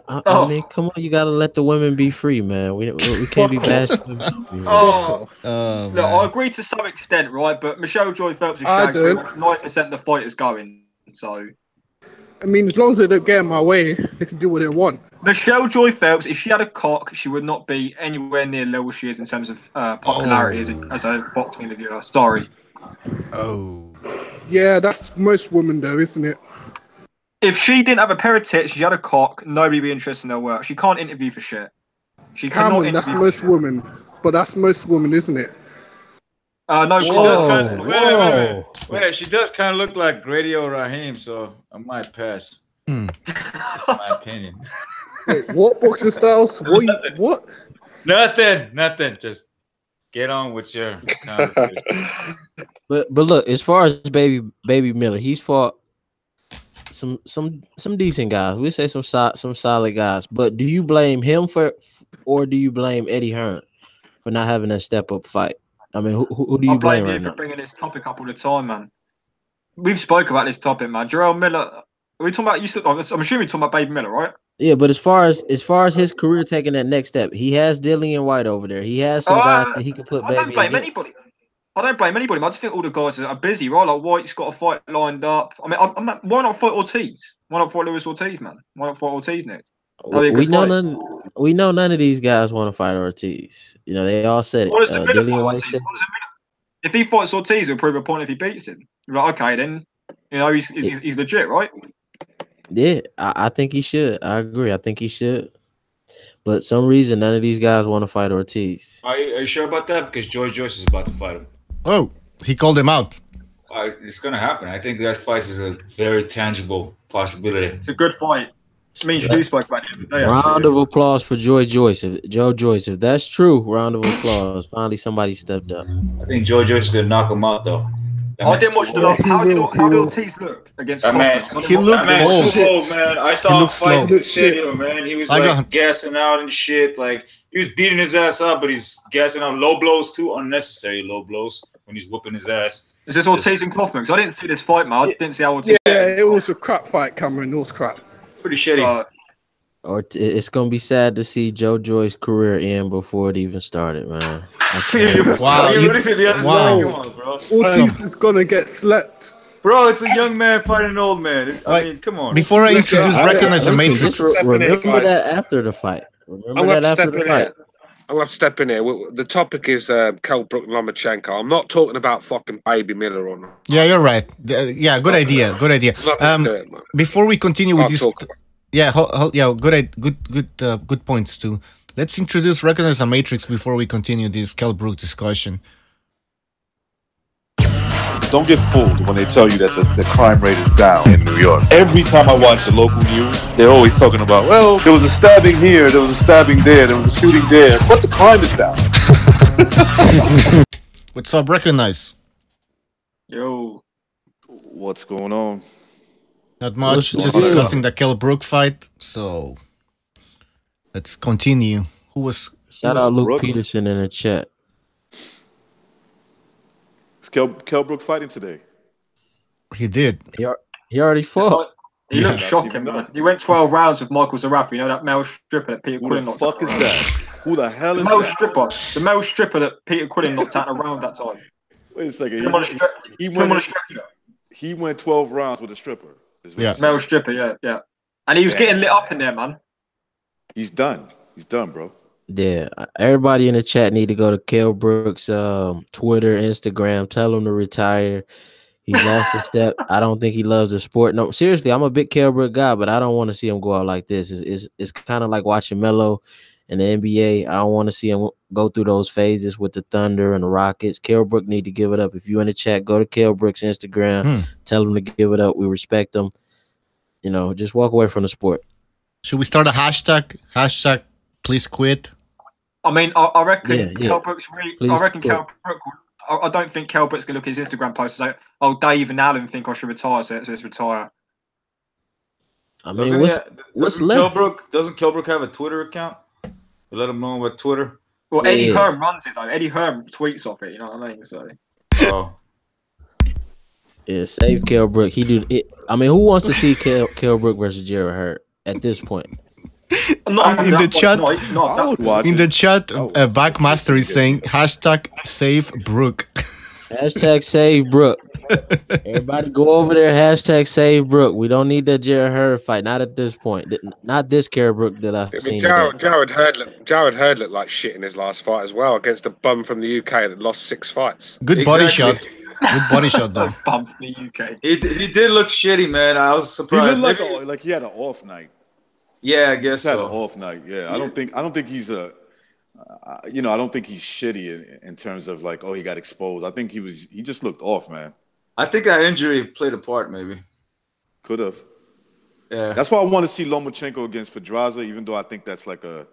I mean, come on, you gotta let the women be free, man. We can't be bashing. Look, I agree to some extent, right? But Michelle Joy Phelps is shagged 90% of the fighters going. So, I mean, as long as they don't get in my way, they can do what they want. Michelle Joy Phelps, if she had a cock, she would not be anywhere near the level she is in terms of popularity as a boxing interviewer. Sorry. Oh. Yeah, that's most women, though, isn't it? If she didn't have a pair of tits, she had a cock, nobody would be interested in her work. She can't interview for shit. She cannot interview. That's most women. But that's most women, isn't it? No, she does kind of, wait, she does kind of look like Radio Raheem, so I might pass. That's my opinion. Wait, what boxing styles? What? Nothing. Just get on with your conversation. But look, as far as Baby Miller, he's fought some decent guys. We say some solid guys. But do you blame him or do you blame Eddie Hearn for not having a step up fight? I mean, who do you blame right now? For bringing this topic up all the time, man. We've spoke about this topic, man. Jarrell Miller. Are we talking about I'm assuming you're talking about Baby Miller, right? Yeah, but as far as his career taking that next step, he has Dillian White over there. He has some guys that he can put. I don't blame anybody. I just think all the guys are busy, right? Like White's got a fight lined up. I mean, why not fight Ortiz? Why not fight Luis Ortiz, man? Why not fight Ortiz next? We know none of these guys want to fight Ortiz. You know, they all said it. Dillian White said, if he fights Ortiz, it'll prove a point if he beats him. You're like, okay, then you know he's legit, right? Yeah, I think he should. I agree. I think he should. But some reason none of these guys want to fight Ortiz. Are you sure about that? Because George Joyce is about to fight him. Oh, he called him out. It's going to happen. I think that fight is a very tangible possibility. It's a good fight. I mean, you spoke about it. Round of applause for Joe Joyce. If that's true, round of applause. Finally, somebody stepped up. I think Joe Joyce is going to knock him out, though. I didn't watch the last. How did Ortiz look against Conference? He looked slow, man. I saw him fight in the stadium, man. He was gassing out and shit. Like, he was beating his ass up, but he's gassing out low blows too, unnecessary low blows when he's whooping his ass. Is this Ortiz and Kaufman? Because I didn't see this fight, man. I didn't see how Ortiz. Yeah, it was a crap fight, Cameron. It was crap. Pretty shitty. Or it's gonna be sad to see Joe Joyce's career end before it even started, man. Wow! Come on, bro. Ortiz is gonna get slept. Bro, it's a young man fighting an old man. I mean, come on. Before I introduce Recognize the Matrix, remember that after the fight. I'm gonna have to step in here. The topic is Kell, Brook, Lomachenko. I'm not talking about fucking Baby Miller or not. Yeah, you're right. Yeah, good idea. Good idea. Before we continue with this, good points too. Let's introduce Recognize the Matrix before we continue this Kell Brook discussion. Don't get fooled when they tell you that the crime rate is down in New York. Every time I watch the local news, they're always talking about, well, there was a stabbing here, there was a stabbing there, there was a shooting there, but the crime is down. What's up, Recognize? Yo. What's going on? Not much, just discussing the Kell Brook fight, so let's continue. Shout out Luke Peterson in the chat. Is Kell Brook fighting today? He did. He already fought. He looked shocking, man. He went 12 rounds with Michael Zarafi. You know that male stripper that Peter Quillin knocked out? Who the fuck is that? Who the hell is that? The male stripper that Peter Quillin knocked out around that time. Wait a second. He went 12 rounds with a stripper. Yeah. Male stripper, yeah. And he was getting lit up in there, man. He's done. He's done, bro. Yeah, everybody in the chat need to go to Kell Brook's Twitter, Instagram. Tell him to retire. He's lost a step. I don't think he loves the sport. No, seriously, I'm a big Kell Brook guy, but I don't want to see him go out like this. It's kind of like watching Melo in the NBA. I don't want to see him go through those phases with the Thunder and the Rockets. Kell Brook need to give it up. If you're in the chat, go to Kell Brook's Instagram. Tell him to give it up. We respect him. You know, just walk away from the sport. Should we start a hashtag? Hashtag please quit. I mean, I reckon Kell Brook's really. Please, I reckon Kell Brook. I don't think Kell Brook's gonna look at his Instagram post and say, "Oh, Dave and Alan think I should retire, so let's retire." I mean, what's left? Doesn't Kell Brook have a Twitter account? You let him know about Twitter. Well, Eddie Hearn runs it though. Eddie Hearn tweets off it. You know what I mean? So. Oh. Yeah, save Kell Brook. He do it. I mean, who wants to see Kell Brook versus Jarrett Hurt at this point? In the chat, Backmaster is saying #save Brook. #save Brook. Everybody go over there. #save Brook. We don't need that Jarrett Hurt fight. Not at this point. Not this Kell Brook that I've seen. Jarrett Hurd looked like shit in his last fight as well against a bum from the UK that lost 6 fights. Good body shot. Good body shot though. Bum from the UK. He did look shitty, man. I was surprised. He looked like he had an off night. Yeah, I guess so. Had an off night. Yeah, I don't think he's a. I don't think he's shitty in terms of like, oh, he got exposed. I think he just looked off, man. I think that injury played a part, maybe. Could have. Yeah. That's why I want to see Lomachenko against Pedraza, even though I think that's like a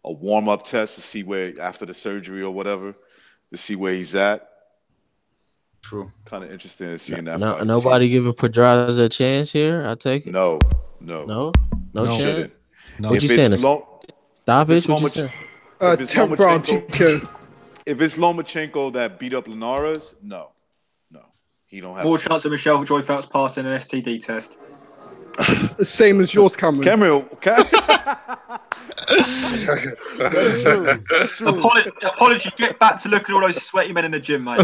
warm-up test to see where, after the surgery or whatever, to see where he's at. True. Kind of interesting in seeing that fight. Nobody giving Pedraza a chance here, I take it? No chance? No. What you saying? Stop it? What you saying? 10th round TKO. If it's Lomachenko that beat up Linares, no. He don't have more chance of Michelle Joy Phelps passing an STD test. The same as yours, Cameron. That's true. Apology. Get back to looking at all those sweaty men in the gym, mate.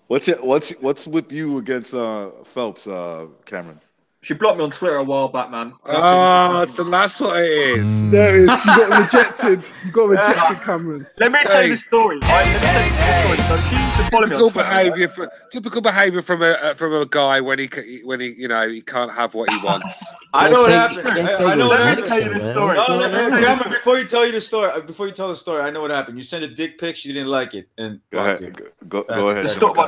What's with you against Phelps, Cameron? She blocked me on Twitter a while back, man. Oh, so that's what it is. There it is. You got rejected. You got rejected, Cameron. Let me tell you the story. Right? Let me tell you the story. So she used to follow me on Twitter. Typical behaviour from a guy when he he can't have what he wants. I know what happened. I know what happened. Let me tell you the story. Cameron, before you tell the story, I know what happened. You sent a dick pic. She didn't like it, and go ahead. The story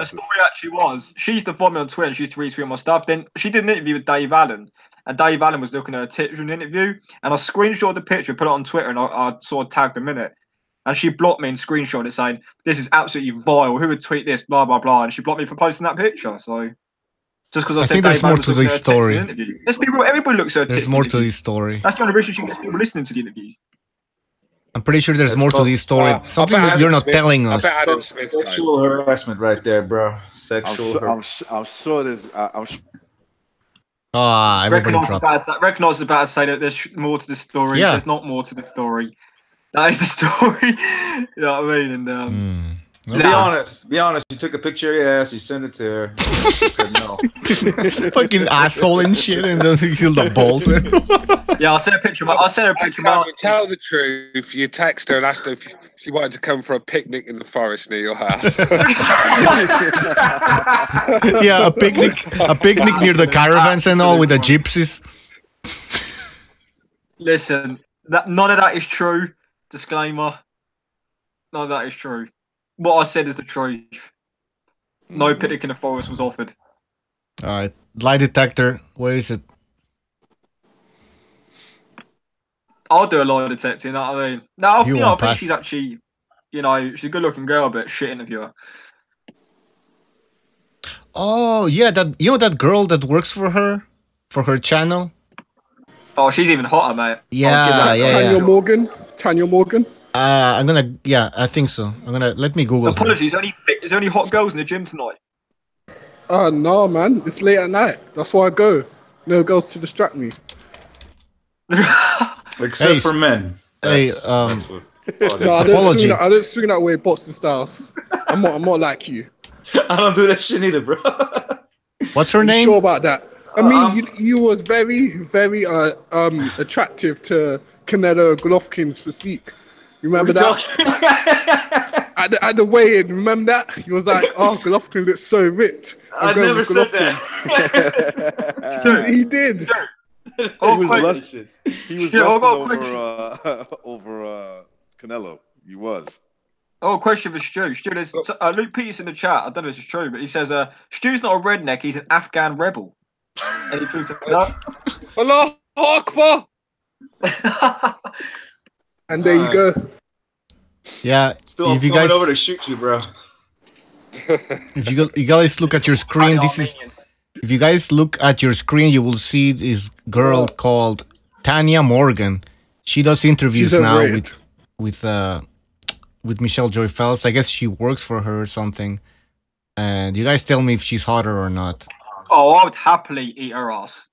actually was she used to follow me on Twitter and she used to retweet my stuff. Then she did an interview with Dave Allen, and Dave Allen was looking at her tits in an interview, and I screenshot the picture, put it on Twitter, and I sort of tagged him in it. And she blocked me and screenshot it saying, "This is absolutely vile. Who would tweet this? Blah blah blah." And she blocked me for posting that picture. So just because I said think there's more to this story. Let's be real. Everybody looks at her tits. There's more to this story. That's the only reason she gets people listening to the interviews. I'm pretty sure there's more to this story. Something that you're not telling us. Sexual harassment, right there, bro. Sexual. I'm sure there's. Everybody dropped. Recognize about to say that there's more to the story. Yeah. There's not more to the story. That is the story. You know what I mean? And be honest. You took a picture of your ass. You sent it to her. And she said no. Fucking asshole and shit, and then he feel the balls. Yeah, I'll send a picture. I'll send her a picture. Tell the truth. You text her and asked her if she wanted to come for a picnic in the forest near your house. Yeah, a picnic near the caravans and all with the gypsies. Listen, none of that is true. Disclaimer. None of that is true. What I said is the truth. No picnic in the forest was offered. All right, lie detector. Where is it? I'll do a lie detector. You know what I mean? No, I think she's actually, she's a good-looking girl, but shit interviewer. Oh yeah, that girl that works for her channel. Oh, she's even hotter, mate. Yeah. Tanya Morgan. I think so. Let me Google. Apologies, is there any hot girls in the gym tonight? No, man. It's late at night. That's why I go. No girls to distract me. Except for men. I don't swing that way, boxing styles. I'm not like you. I don't do that shit either, bro. What's her name? Sure about that. I mean, you was very, very attractive to Canelo Golovkin's physique. You remember that? At the weigh-in, remember that? He was like, "Oh, Golovkin looks so rich." I never said that. He did. He was lusting over Canelo. He was. Oh, question for Stu. Stu, there's Luke Peters in the chat. I don't know if it's true, but he says, Stu's not a redneck, he's an Afghan rebel. Any truth to that? Allah Akbar! And there you go. Yeah. Still if you guys over to shoot you, bro. If you guys look at your screen, if you guys look at your screen, you will see this girl called Tanya Morgan. She does interviews now with Michelle Joy Phelps. I guess she works for her or something. And you guys tell me if she's hotter or not. Oh, I would happily eat her ass.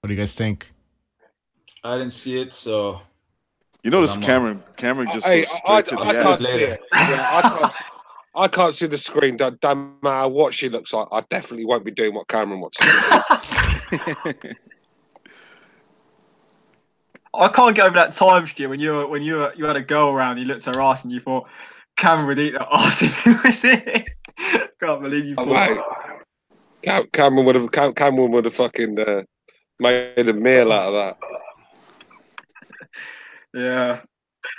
What do you guys think? I didn't see it, so you notice Cameron just I can't see it. Yeah, I can't see the screen. Don't matter what she looks like. I definitely won't be doing what Cameron wants to do. I can't get over that time, Stu, when you had a girl around, you looked at her ass and you thought Cameron would eat that ass if he was it. Can't believe you thought. Cameron would have fucking made a meal out of that. Yeah.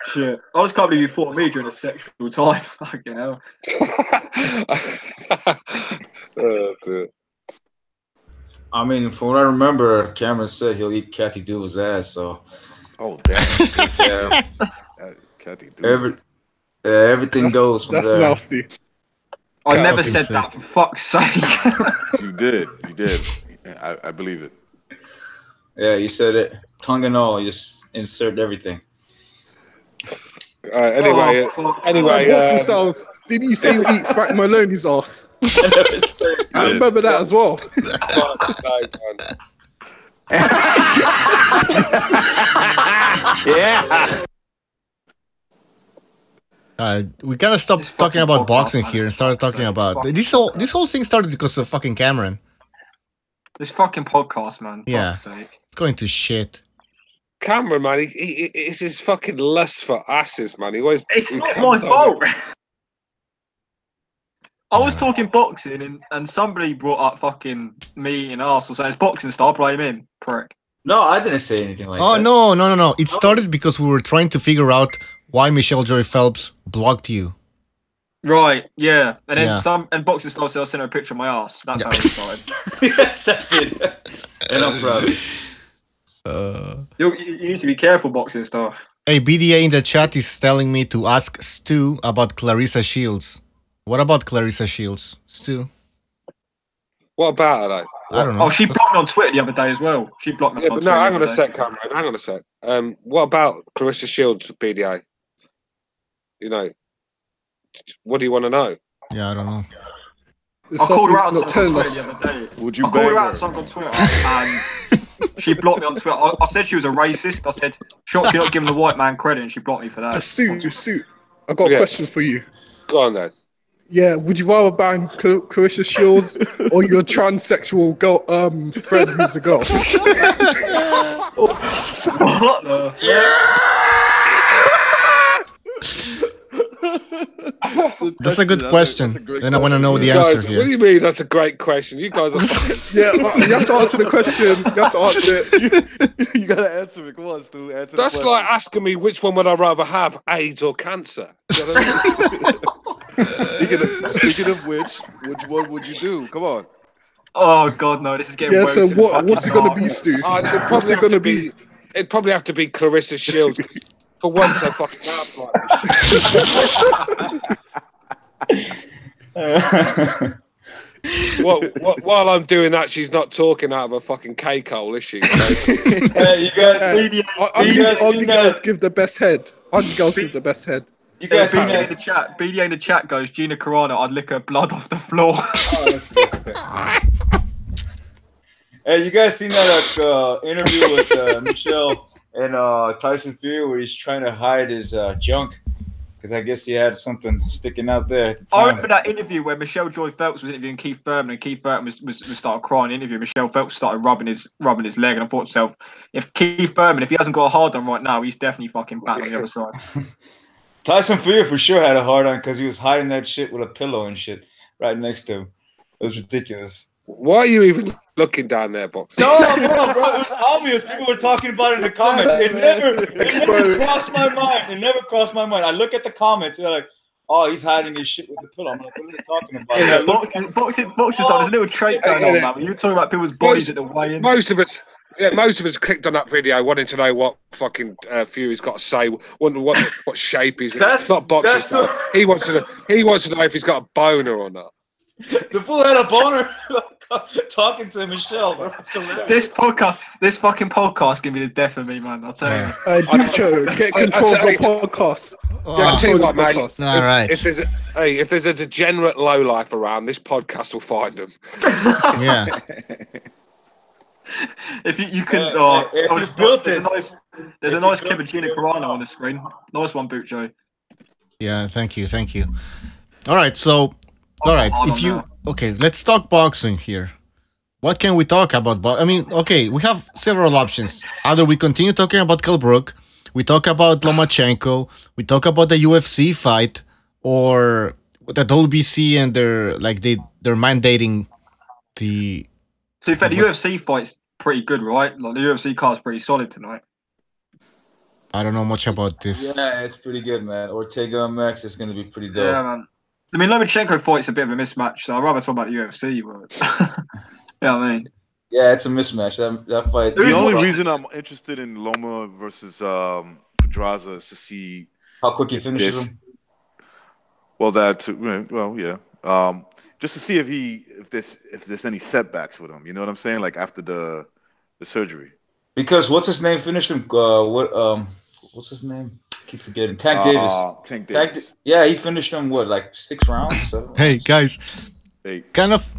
Shit. I just can't believe you fought me during a sexual time. Fucking hell. Oh, dear. I mean, from what I remember, Cameron said he'll eat Kathy Dool's ass, so. Oh, damn. Yeah. Kathy Dool. Everything goes from that's there. That's nasty. I never said that, for fuck's sake. You did. I believe it. Yeah, you said it. Tongue and all, you just insert everything. Anyway, did you say you eat Frank Malone's ass? I remember that as well. Yeah. We gotta stop talking about boxing here and start talking about this whole thing started because of fucking Cameron. This fucking podcast, man. Yeah, it's going to shit. Cameron, man, it's his fucking lust for asses, man. It's not my fault. I was talking boxing and somebody brought up fucking me and Arsenal, so it's boxing style. Blame him, prick. No, I didn't say anything like that. Oh no! It started because we were trying to figure out why Michelle Joy Phelps blocked you. Right, yeah, and then and boxing style said I sent her a picture of my ass. That's how it started. Yes, I did. And I'm proud of it. You need to be careful, boxing style. Hey, BDA in the chat is telling me to ask Stu about Clarissa Shields. What about Clarissa Shields, Stu? What about her, though? I don't know. Oh, she blocked me on Twitter the other day as well. She blocked me on Twitter. No, hang on a sec, Cameron. Hang on a sec. What about Clarissa Shields, BDA? You know, what do you want to know? Yeah, I don't know. I called her out on Twitter the other day. Would you I called her out on Twitter and she blocked me on Twitter. I said she was a racist. I said, shocked you're not giving the white man credit, and she blocked me for that. Stu, I got a question for you. Go on, then. Yeah, would you rather ban Clarissa Shields or your transsexual girl, friend who's a girl? What the That's a good question. Then I want to know the answer here. What do you mean? That's a great question. You guys are you have to answer the question. You have to answer it. You gotta answer it. Come on, Stu. Answer the That's like asking me which one would I rather have, AIDS or cancer. You know what I mean? Speaking of which one would you do? Come on. Oh God, no! This is getting. Yeah. So what's it gonna be, Stu? What's it gonna be? It'd probably have to be Clarissa Shields. For once, I fucking like while I'm doing that, she's not talking out of a fucking cake hole, is she? Hey, you guys, all the girls give the best head. All the girls give the best head. You guys see that in the chat? BDA in the chat goes, Gina Carano, I'd lick her blood off the floor. Hey, you guys seen that interview with Michelle and Tyson Fury where he's trying to hide his junk? Because I guess he had something sticking out there at the time. I remember that interview where Michelle Joy Phelps was interviewing Keith Thurman, and Keith Thurman was started crying in the interview. Michelle Phelps started rubbing his leg, and I thought to myself, if Keith Thurman, if he hasn't got a hard on right now, he's definitely fucking back on the other side. Tyson Fury for sure had a hard on because he was hiding that shit with a pillow and shit right next to him. It was ridiculous. Why are you even looking down there, Boxing? No, bro, it was obvious. People were talking about it in the comments. It never crossed my mind. It never crossed my mind. I look at the comments and they're like, oh, he's hiding his shit with the pillow. I'm like, what are they talking about? Yeah, boxing style. There's a little trait going on, man. You're talking about people's bodies at the weigh-in. Most of us clicked on that video wanting to know what fucking Fury's got to say, wonder what shape he's in. It's not boxing style. He wants to know if he's got a boner or not. The fool had a boner talking to Michelle, bro. This fucking podcast give me the death of me, man. I'll tell you. Ducho, get control of the podcast. Yeah, I tell you what, mate. All right. If there's a degenerate lowlife around, this podcast will find them. Yeah. If you can, if you built it, there's a nice clip of Gina Carano on the screen. Nice one, Bucho. Yeah, thank you. All right, so, okay, let's talk boxing here. What can we talk about? I mean, okay, we have several options. Either we continue talking about Kell Brook, we talk about Lomachenko, we talk about the UFC fight, or the WBC and they're mandating the. So, in fact, the UFC fight's pretty good, right? Like the UFC card's pretty solid tonight. I don't know much about this. Yeah, it's pretty good, man. Ortega and Max is going to be pretty dope. Yeah, man. I mean, Lomachenko fight's a bit of a mismatch, so I'd rather talk about the UFC. But you know what I mean? Yeah, it's a mismatch. That fight. The only reason I'm interested in Loma versus Pedraza is to see how quick he finishes him. Well, yeah. Just to see if there's any setbacks with him. You know what I'm saying? Like after the surgery. Because what's his name finished him? What's his name? I keep forgetting. Tank Davis. Tank Davis. Yeah, he finished him what, like 6 rounds? Hey guys, kind of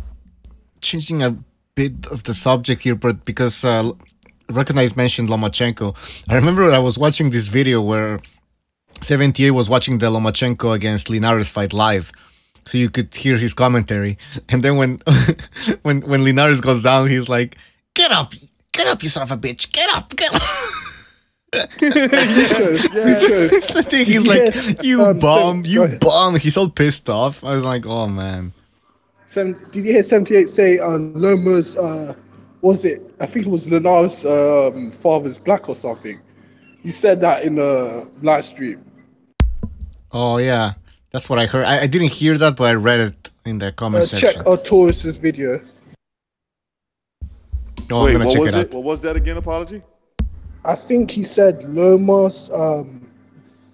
changing a bit of the subject here, but because Recognize mentioned Lomachenko, I remember I was watching this video where 78 was watching the Lomachenko against Linares fight live, so you could hear his commentary, and then when when Linares goes down, he's like, "Get up, you son of a bitch! Get up!" He's like, "You bum, you bum!" He's all pissed off. I was like, "Oh man." Did you hear 78 say Loma's? Was it? I think it was Linares' father's black or something. He said that in the live stream. Oh yeah, that's what I heard. I didn't hear that, but I read it in the comment section. Check Taurus's video. Oh, I'm gonna check it out. What was that again? Apology. I think he said Loma's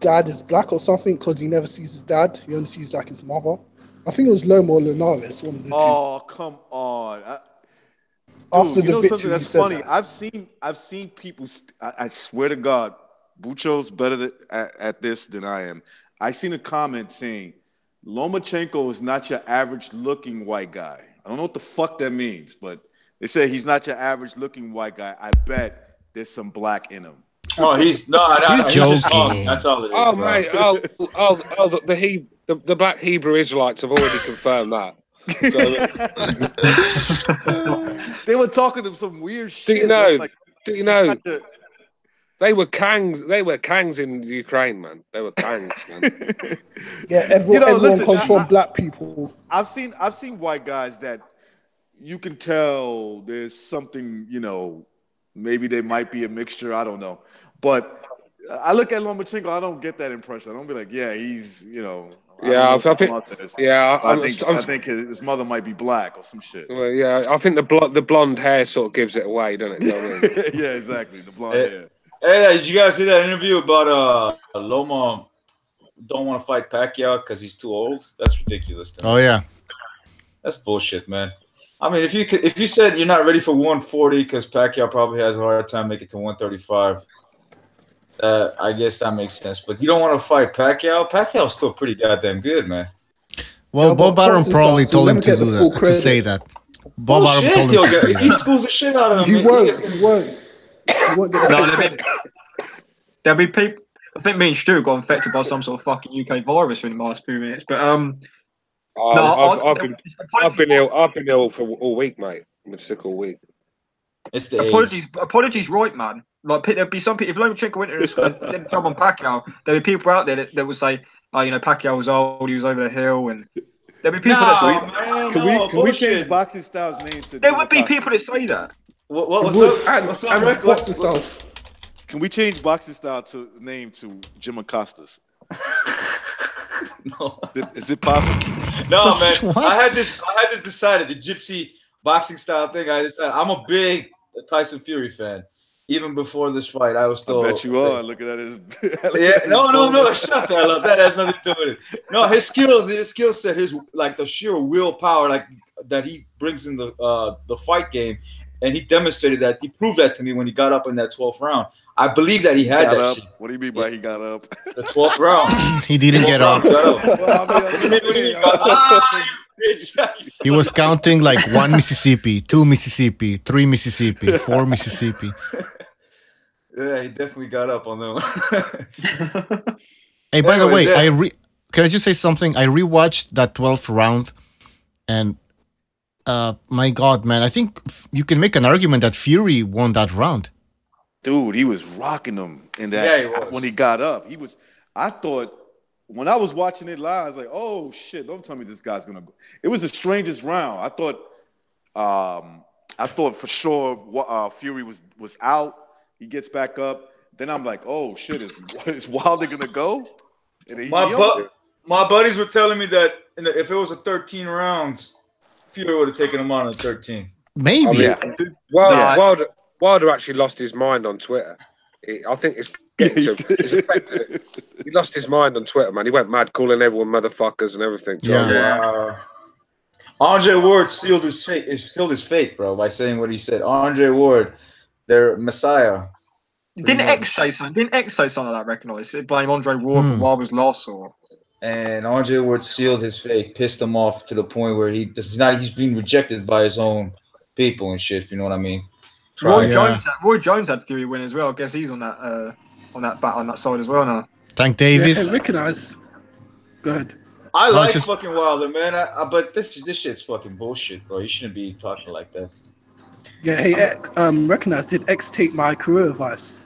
dad is black or something because he never sees his dad. He only sees like his mother. I think it was Loma or Linares. One of the two. Oh, come on. After Dude, the victory, something that's funny? I've seen people. I swear to God, Bucho's better at this than I am. I seen a comment saying Lomachenko is not your average looking white guy. I don't know what the fuck that means, but they say he's not your average looking white guy. I bet there's some black in him. Oh, he's joking. That's all it is. Oh, mate. The black Hebrew Israelites have already confirmed that. They were talking to some weird shit. Do you know? They were Kangs. They were Kangs in Ukraine, man. They were Kangs, man. Yeah, everyone comes from black people. I've seen white guys that you can tell there's something, maybe they might be a mixture. I don't know. But I look at Lomachenko, I don't get that impression. I don't be like, yeah, he's, I think his mother might be black or some shit. Well, yeah, I think the blonde hair sort of gives it away, doesn't it? You know what I mean? Yeah, exactly. The blonde hair. Hey, did you guys see that interview about Loma don't want to fight Pacquiao because he's too old? That's ridiculous to me. Oh yeah, that's bullshit, man. I mean, if you said you're not ready for 140 because Pacquiao probably has a hard time making it to 135, I guess that makes sense. But you don't want to fight Pacquiao. Pacquiao's still pretty goddamn good, man. Well, yeah, Bob Arum probably told him to do that, to say that. Bob Arum told him to say that. If he schools the shit out of him, he won't. There'll be people. I think me and Stu got infected by some sort of fucking UK virus in the last few minutes. But I've been ill for all week, mate. I've been sick all week. It's the apologies, right, man. Like there'd be some people. If Lomachenko went and didn't come on Pacquiao, there'd be people out there that would say, Pacquiao was old, he was over the hill, and there'd be people that say, Can we change Boxing Style's name to? There would be people that say that. What's up? What's the Styles? Can we change Boxing Style to name to Jim Acosta's? No. Is it possible? No, man. What? I had this decided, the Gypsy Boxing Style thing. I decided I'm a big Tyson Fury fan. even before this fight, I was still. I bet you are looking at his. Yeah, no. Shut the hell up. That has nothing to do with it. No, his skill set, his like the sheer willpower, like that he brings in the fight game, and he demonstrated that. He proved that to me when he got up in that 12th round. I believe that he had that shit. What do you mean by he got up? The 12th round. He didn't get up. He was counting like 1 Mississippi, 2 Mississippi, 3 Mississippi, 4 Mississippi. Yeah, he definitely got up on them. Hey, by the way, can I just say something? I rewatched that 12th round, and my God, man, I think you can make an argument that Fury won that round. Dude, he was rocking him in that. Yeah, he was. When he got up. I thought when I was watching it live, I was like, oh shit, don't tell me this guy's gonna go. It was the strangest round. I thought for sure Fury was out. He gets back up. Then I'm like, oh shit, is Wilder gonna go? And my buddies were telling me that if it was a 13 rounds, Fury would have taken him on in 13. Maybe. I mean, Wilder actually lost his mind on Twitter. I think it's getting to his affected. He lost his mind on Twitter, man. He went mad, calling everyone motherfuckers and everything. Yeah. Andre Ward sealed his fate, bro, by saying what he said. Andre Ward, their messiah. Didn't X say something? Didn't X say something like that? Recognize it? Blame Andre Ward for Wilder's loss, or? And Andre Ward sealed his fate, pissed him off to the point where he's being rejected by his own people and shit. If you know what I mean. Roy Jones had Fury win as well. I guess he's on that side as well now. Tank Davis. Yeah, recognize. Go ahead. I like fucking Wilder, man. But this shit's fucking bullshit, bro. You shouldn't be talking like that. Yeah, hey, recognize. Did X take my career advice?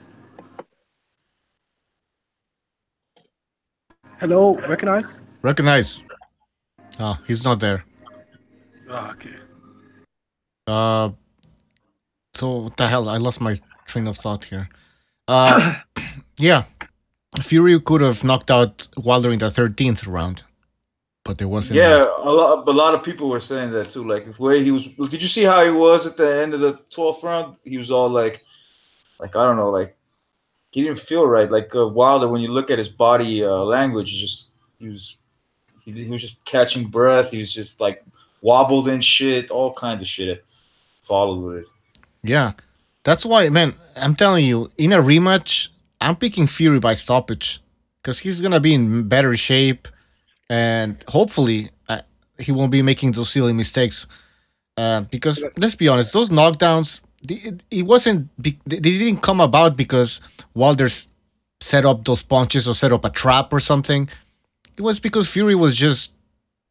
Hello, recognize? Recognize. Oh, he's not there. Oh, okay. So what the hell? I lost my train of thought here. Yeah, Fury could have knocked out Wilder in the 13th round, but there wasn't. Yeah, a lot of people were saying that too. Like the way he was. Did you see how he was at the end of the 12th round? He was all like I don't know, like he didn't feel right. Like Wilder, when you look at his body language, he was just catching breath. He was just like wobbled and shit, all kinds of shit followed with it. Yeah, that's why, man, I'm telling you, in a rematch, I'm picking Fury by stoppage because he's going to be in better shape and hopefully he won't be making those silly mistakes. Because let's be honest, those knockdowns, they didn't come about because Wilder's set up those punches or set up a trap or something. It was because Fury was just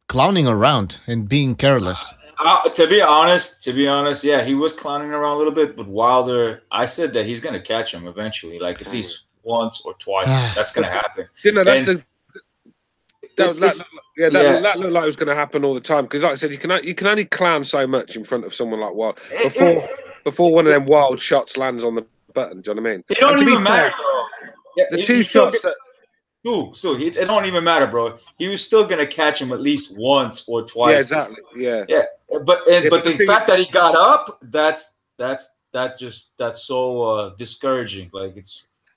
clowning around and being careless. To be honest, yeah, he was clowning around a little bit, but Wilder, I said that he's gonna catch him eventually, like at least once or twice. That's gonna happen. That looked like it was going to happen all the time because, like I said, you can only clown so much in front of someone like Wilder before one of them wild shots lands on the button. Do you know what I mean? It don't even matter, bro. Yeah, the two shots that. It don't even matter, bro. He was still gonna catch him at least once or twice. Yeah, exactly. Yeah. But the fact that he got up, that's so discouraging. Like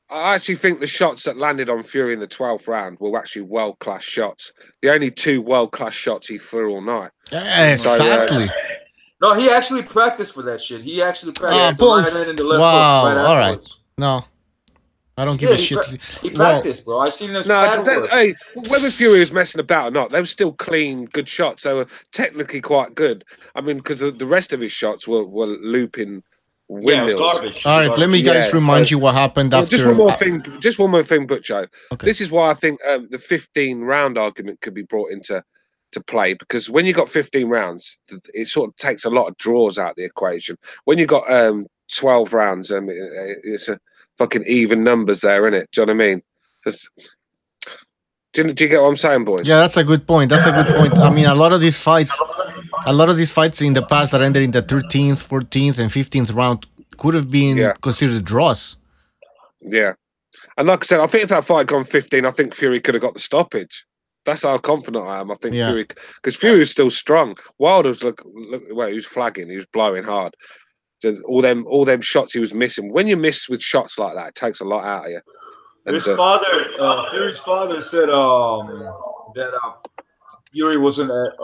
I actually think the shots that landed on Fury in the 12th round were actually world-class shots. The only 2 world-class shots he threw all night. Yeah, exactly. No, he actually practiced for that shit. He actually practiced the right hand and the left hook right all right. afterwards. No. I don't give a shit. He practiced, bro. I seen those pad work. Hey, whether Fury was messing about or not, they were still clean, good shots. They were technically quite good. I mean, because the rest of his shots were looping windmills. Garbage. All right, let me guys remind you what happened after. Just one more thing, Butcho. Okay. This is why I think the 15-round argument could be brought into play, because when you got 15 rounds, it sort of takes a lot of draws out of the equation. When you got 12 rounds, it's a fucking even numbers there, isn't it? Do you know what I mean? Do you get what I'm saying, boys? Yeah, that's a good point. I mean, a lot of these fights in the past that ended in the 13th, 14th, and 15th round could have been considered draws. Yeah. And like I said, I think if that fight had gone 15, I think Fury could have got the stoppage. That's how confident I am. I think Fury, because Fury was still strong. Wilder was well, he was flagging, he was blowing hard. Just all them shots he was missing. When you miss with shots like that, it takes a lot out of you. And His father, Fury's father, said that Fury wasn't at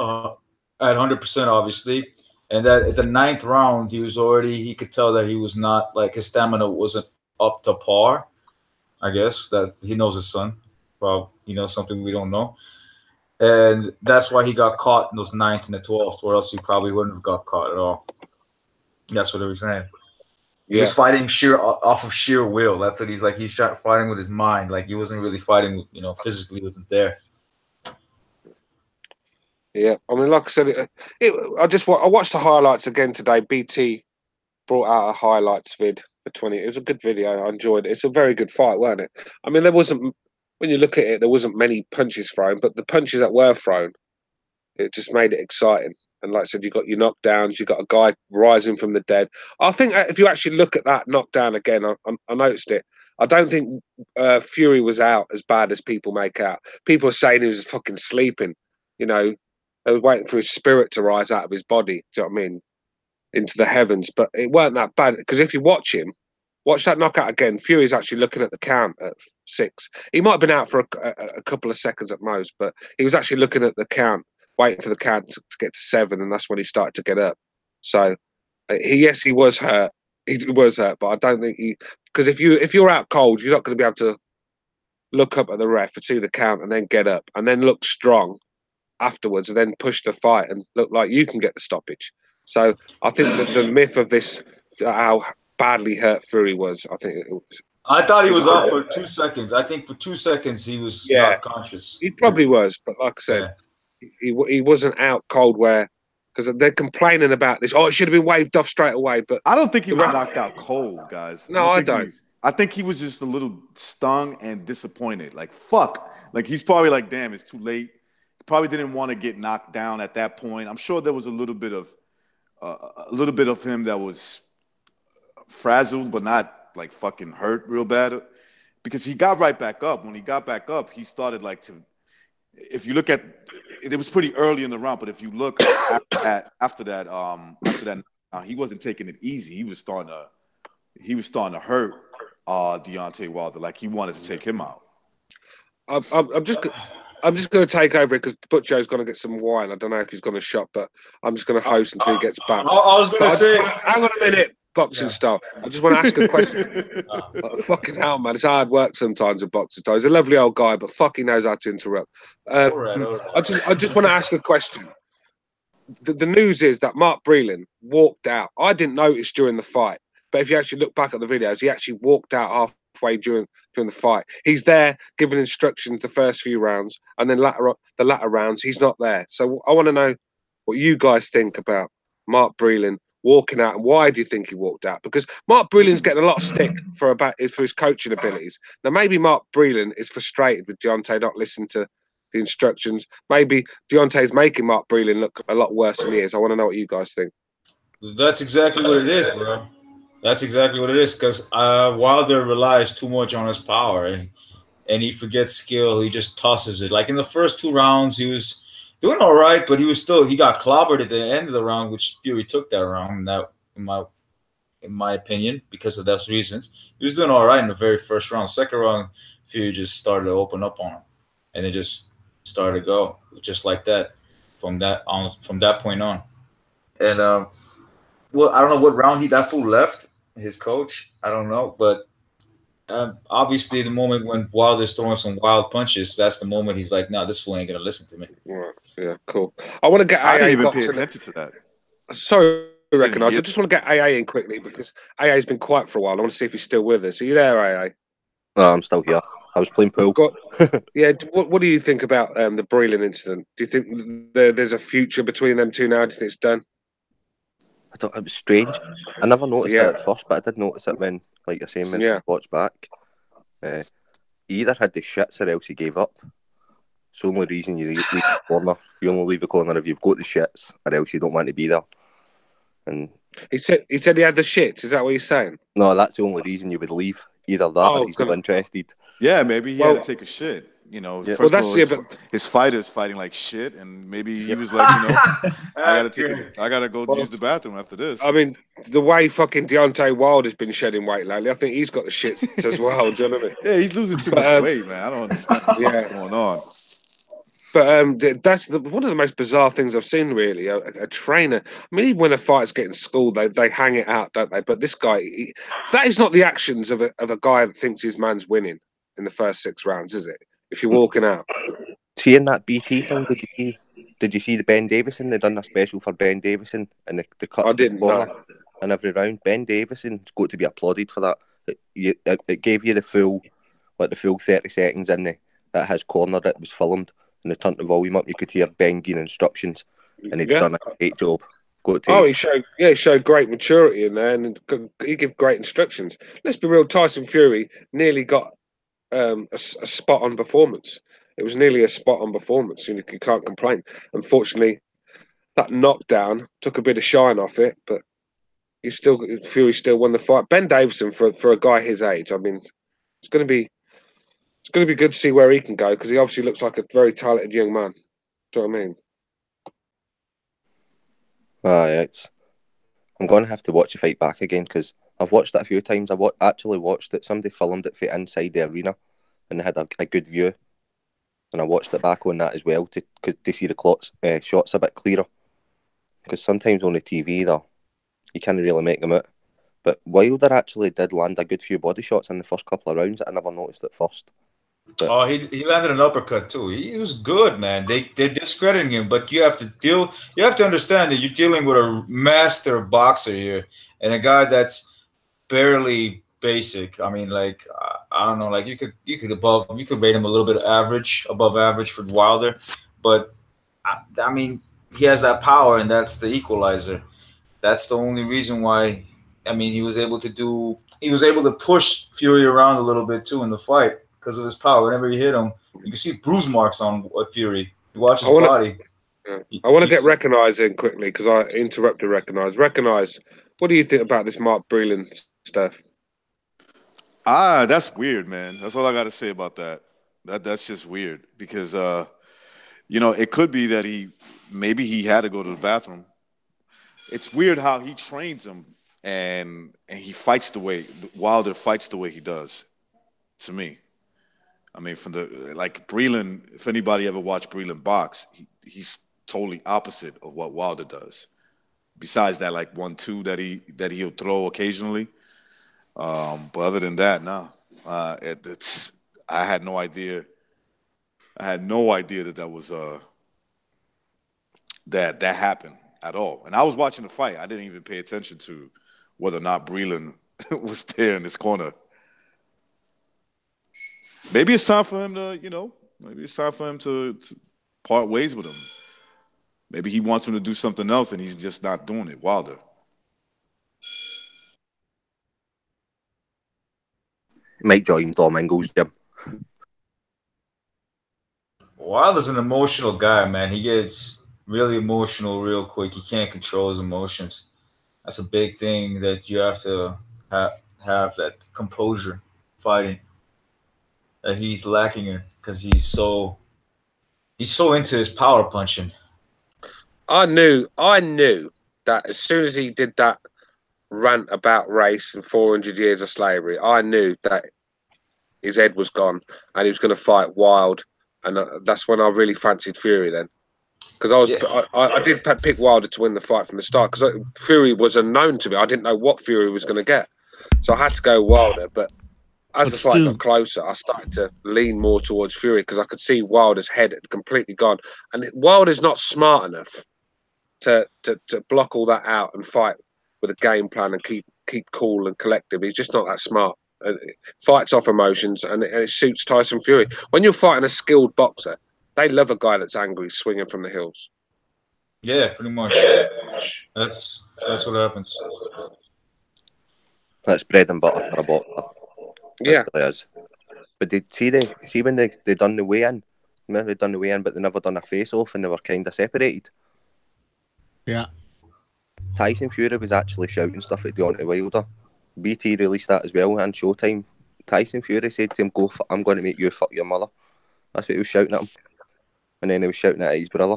100%, obviously, and that at the 9th round he could tell that he was not, like, his stamina wasn't up to par. I guess that he knows his son. Well, he knows something we don't know, and that's why he got caught in those 9th and the 12th, or else he probably wouldn't have got caught at all. That's what they were saying. He was fighting off of sheer will. That's what he's like. He's fighting with his mind. Like, he wasn't really fighting, physically wasn't there. Yeah, I mean, like I said, I watched the highlights again today. BT brought out a highlights vid for 20. It was a good video. I enjoyed it. It's a very good fight, wasn't it? I mean, when you look at it, there wasn't many punches thrown, but the punches that were thrown, it just made it exciting. And like I said, you got your knockdowns, you got a guy rising from the dead. I think if you actually look at that knockdown again, I noticed it. I don't think Fury was out as bad as people make out. People are saying he was fucking sleeping. They were waiting for his spirit to rise out of his body. Do you know what I mean? Into the heavens. But it weren't that bad, because if you watch that knockout again, Fury's actually looking at the count at 6. He might have been out for a couple of seconds at most, but he was actually looking at the count, waiting for the count to get to 7, and that's when he started to get up. So, he was hurt. He was hurt, but I don't think because if you're out cold, you're not going to be able to look up at the ref and see the count and then get up and then look strong afterwards and then push the fight and look like you can get the stoppage. So I think that the myth of this, how badly hurt Fury was, I think it was. I thought he was off for 2 seconds. I think for 2 seconds he was not conscious. He probably was, but like I said, he wasn't out cold because they're complaining about this. Oh, it should have been waved off straight away. But I don't think he was knocked out cold, guys. No, I don't. I think he was just a little stung and disappointed. Like, fuck. Like, he's probably like, damn, it's too late. He probably didn't want to get knocked down at that point. I'm sure there was a little bit of him that was frazzled, but not like fucking hurt real bad, because he got right back up. When he got back up, he started like to. If you look at, it was pretty early in the round, but if you look after that, he wasn't taking it easy. He was starting to hurt Deontay Wilder, like he wanted to take him out. I'm just going to take over because Butcho's going to get some wine. I don't know if he's going to shop, but I'm just going to host until he gets back. I was going to say, hang on a minute, boxing style. I just want to ask a question. Fucking hell, man, it's hard work sometimes with boxing style. He's a lovely old guy, but fuck, he knows how to interrupt. All right. I just want to ask a question. The news is that Mark Breland walked out. I didn't notice during the fight, but if you actually look back at the videos, he actually walked out halfway during the fight. He's there giving instructions the first few rounds, and then the latter rounds he's not there. So I want to know what you guys think about Mark Breland walking out, and why do you think he walked out? Because Mark Breland's getting a lot of stick for his coaching abilities. Now maybe Mark Breland is frustrated with Deontay not listening to the instructions. Maybe Deontay's making Mark Breland look a lot worse than he is. I want to know what you guys think. That's exactly what it is, bro. That's exactly what it is, because Wilder relies too much on his power, and he forgets skill. He just tosses it. Like in the first 2 rounds, he was doing all right, but he got clobbered at the end of the round, which Fury took that round. That, in my opinion, because of those reasons, he was doing all right in the very first round. Second round, Fury just started to open up on him, and it just started to go just like that from that point on. And well, I don't know what round that fool left, his coach. I don't know, but obviously the moment when Wilder's throwing some wild punches, that's the moment he's like, no, this fool ain't going to listen to me. Yeah, cool. I want to get AA. I didn't even pay attention to that. Sorry, recognize. I just want to get AA in quickly because AA's been quiet for a while. I want to see if he's still with us. Are you there, AA? No, I'm still here. I was playing pool. Yeah, what do you think about the Breland incident? Do you think there's a future between them two now? Do you think it's done? It was strange. I never noticed it at first, but I did notice it when, like you're saying, when I watched back. He either had the shits or else he gave up. It's the only reason you leave the corner. You only leave the corner if you've got the shits, or else you don't want to be there. And he said he had the shits. Is that what you're saying? No, that's the only reason you would leave. Either that or he's not interested. Yeah, maybe he had to take a shit. You know, Yeah. first Well, of all, his fighter's fighting like shit, and maybe he was like, you know, I gotta go use the bathroom after this. I mean, the way fucking Deontay Wilder's been shedding weight lately, I think he's got the shit as well. Do you know what I mean? Yeah, he's losing too much weight, man. I don't understand what's going on. But that's one of the most bizarre things I've seen, really. A trainer. I mean, even when a fight's getting schooled, they hang it out, don't they? But this guy, that is not the actions of a guy that thinks his man's winning in the first 6 rounds, is it? If you're walking out. Seeing that BT thing, did you see the Ben Davison? They done a special for Ben Davison and the cut. I didn't know. And every round, Ben Davison's got to be applauded for that. It gave you the full 30 seconds in at his corner that was filmed, and they turned the volume up. You could hear Ben giving instructions, and he'd done a great job. He showed great maturity in there, and he gave great instructions. Let's be real, Tyson Fury nearly got a spot-on performance. It was nearly a spot-on performance. You can't complain. Unfortunately, that knockdown took a bit of shine off it, but Fury still won the fight. Ben Davison, for a guy his age, I mean, it's going to be good to see where he can go, because he obviously looks like a very talented young man. Do you know what I mean? I'm going to have to watch the fight back again, because I've watched it a few times. I actually watched it. Somebody filmed it from inside the arena, and they had a good view. And I watched it back on that as well to see the shots a bit clearer. Because sometimes on the TV, though, you can't really make them out. But Wilder actually did land a good few body shots in the first couple of rounds that I never noticed at first. But he landed an uppercut too. He was good, man. They're discrediting him, but you have to understand that you're dealing with a master boxer here and a guy that's barely basic. I mean, like I don't know, like you could rate him a little bit above average for Wilder, but I mean he has that power, and that's the equalizer. That's the only reason why. I mean, he was able to push Fury around a little bit too in the fight because of his power. Whenever he hit him, you can see bruise marks on Fury. You watch his body. I want to get Recognize in quickly because I interrupted Recognize. Recognize, what do you think about this Mark Breland stuff? That's weird, man. That's all I got to say about that. That's just weird because, it could be that maybe he had to go to the bathroom. It's weird how he trains him and he fights the way Wilder fights the way he does. To me, I mean, from Breland. If anybody ever watched Breland box, he's totally opposite of what Wilder does. Besides that, 1-2 that he'll throw occasionally. But other than that, no. I had no idea. I had no idea that was that happened at all. And I was watching the fight. I didn't even pay attention to whether or not Breland was there in his corner. Maybe it's time for him to, part ways with him. Maybe he wants him to do something else and he's just not doing it. Wilder. Might join Domingos, Jim. Wilder's an emotional guy, man. He gets really emotional real quick. He can't control his emotions. That's a big thing that you have to have that composure fighting that he's lacking in because he's so into his power punching. I knew that as soon as he did that rant about race and 400 years of slavery, I knew that his head was gone and he was going to fight Wild, and that's when I really fancied Fury then. Because I did pick Wilder to win the fight from the start because Fury was unknown to me. I didn't know what Fury was going to get, so I had to go Wilder. But as the fight got closer, I started to lean more towards Fury because I could see Wilder's head had completely gone, and Wilder's not smart enough to block all that out and fight with a game plan and keep cool and collective. He's just not that smart. It fights off emotions, and it suits Tyson Fury. When you're fighting a skilled boxer, they love a guy that's angry, swinging from the hills. Yeah, pretty much. That's what happens. That's bread and butter for a boxer. Yeah. It really is. But see when they done the weigh-in? Remember they done the weigh-in, but they never done a face-off, and they were kind of separated. Yeah. Tyson Fury was actually shouting stuff at Deontay Wilder. BT released that as well, and Showtime. Tyson Fury said to him, I'm going to make you fuck your mother. That's what he was shouting at him. And then he was shouting at his brother.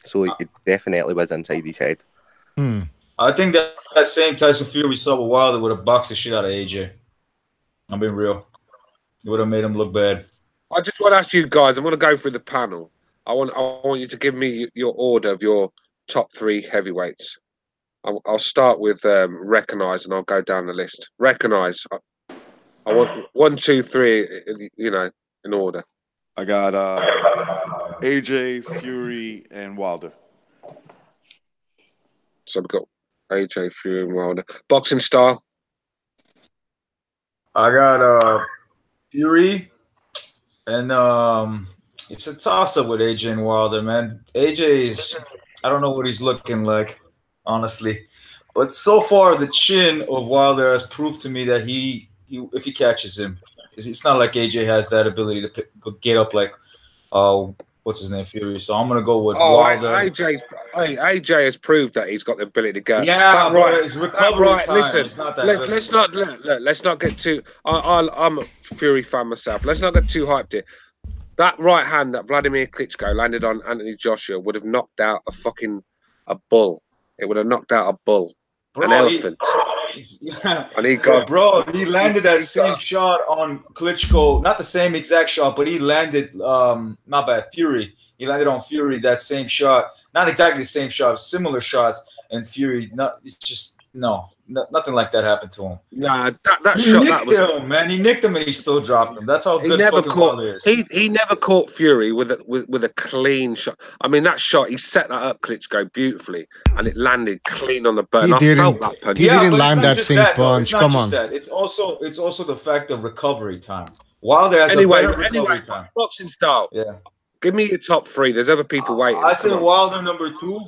So it definitely was inside his head. I think that same Tyson Fury we saw with Wilder would have boxed the shit out of AJ. I'm being real. It would have made him look bad. I just want to ask you guys, I want to go through the panel. I want you to give me your order of your top 3 heavyweights. I'll start with Recognize, and I'll go down the list. Recognize. I want 1, 2, 3, you know, in order. I got AJ, Fury, and Wilder. So we've got AJ, Fury, and Wilder. Boxing style. I got Fury, and it's a toss-up with AJ and Wilder, man. AJ is, I don't know what he's looking like, honestly. But so far, the chin of Wilder has proved to me that he if he catches him, it's not like AJ has that ability to get up like, what's his name, Fury. So I'm gonna go with Wilder. AJ has proved that he's got the ability to go. Yeah, right. His recovery time. Listen, it's not that let's not get too. I'm a Fury fan myself. Let's not get too hyped here. That right hand that Vladimir Klitschko landed on Anthony Joshua would have knocked out a bull. It would have knocked out a bull, an elephant. And he landed that same shot on Klitschko. Not the same exact shot, but he landed, not bad, Fury. He landed on Fury that same shot. Not exactly the same shot, similar shots. And Fury, it's just, nothing like that happened to him. Nah, that shot, that was him, man. He nicked him and he still dropped him. That's how good fucking Wilder is. He never caught Fury with a clean shot. I mean, that shot, he set that up, Klitschko, beautifully, and it landed clean on the burn. He didn't land that same punch. Come on. It's also the fact of recovery time. Wilder has a better recovery time. Boxing style. Yeah. Give me your top 3. There's other people waiting. I said Wilder number 2,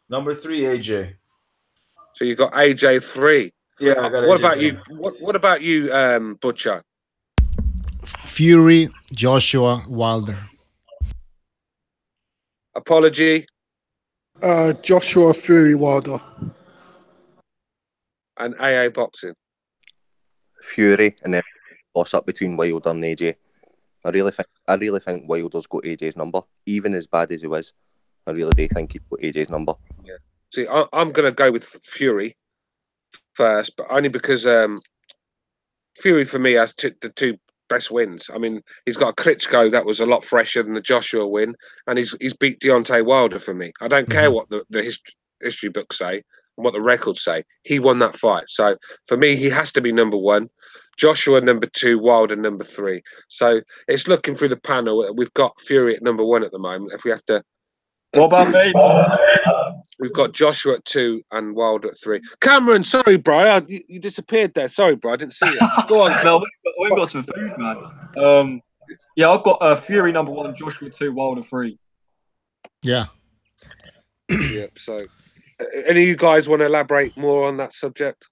number 3 AJ. So you got AJ 3. Yeah, I got What AJ about 3. you? What about you, Butcher? Fury, Joshua, Wilder. Apology. Joshua, Fury, Wilder. And AA Boxing. Fury, and then toss up between Wilder and AJ. I really think Wilder's got AJ's number, even as bad as he was. I really do think he's got AJ's number. Yeah. See, I'm going to go with Fury first, but only because Fury for me has the 2 best wins. I mean, he's got a Klitschko that was a lot fresher than the Joshua win, and he's beat Deontay Wilder for me. I don't care what the history books say and what the records say. He won that fight. So for me, he has to be number 1. Joshua number 2, Wilder number 3. So it's looking through the panel. We've got Fury at number 1 at the moment. If we have to, what about me? We've got Joshua at 2 and Wilder at 3. Cameron, sorry, bro, you disappeared there. Sorry, bro, I didn't see you. Go on. No, we've got some food, man. Yeah, I've got Fury number 1, Joshua 2, Wilder 3. Yeah. Yep. So, any of you guys want to elaborate more on that subject?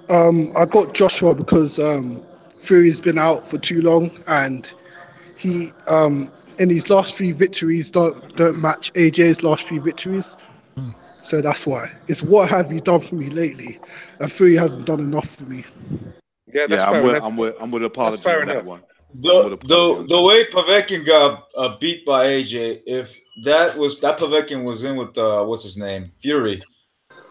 I got Joshua because Fury's been out for too long, and he in his last 3 victories don't match AJ's last 3 victories. So that's why. It's what have you done for me lately? And Fury hasn't done enough for me. Yeah, that's fair enough. I'm with apology fair on that enough. one. The way Povetkin got beat by AJ, if that Povetkin was in with what's his name, Fury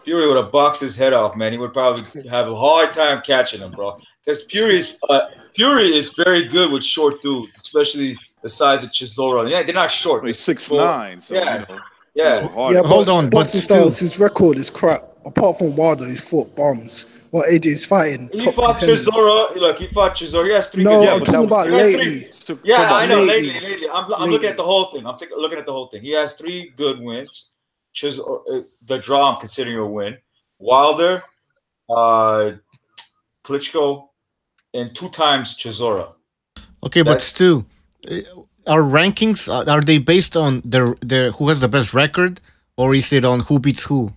would have boxed his head off, man. He would probably have a hard time catching him, bro. Because Fury is very good with short dudes, especially the size of Chisora. Yeah, they're not short. He's 6'9", so yeah, you know, yeah. Hold on, but still, his record is crap. Apart from Wilder, he's fought bombs. What AJ's fighting? He fought Chisora. Look, he fought Chisora. He has 3 No, good I'm talking about lately. Yeah, I know. Lately. I'm looking at the whole thing. I'm looking at the whole thing. He has 3 good wins. The draw, I'm considering a win. Wilder, Klitschko, and 2 times Chisora. Okay, but still, our rankings, are they based on their who has the best record, or is it on who beats who?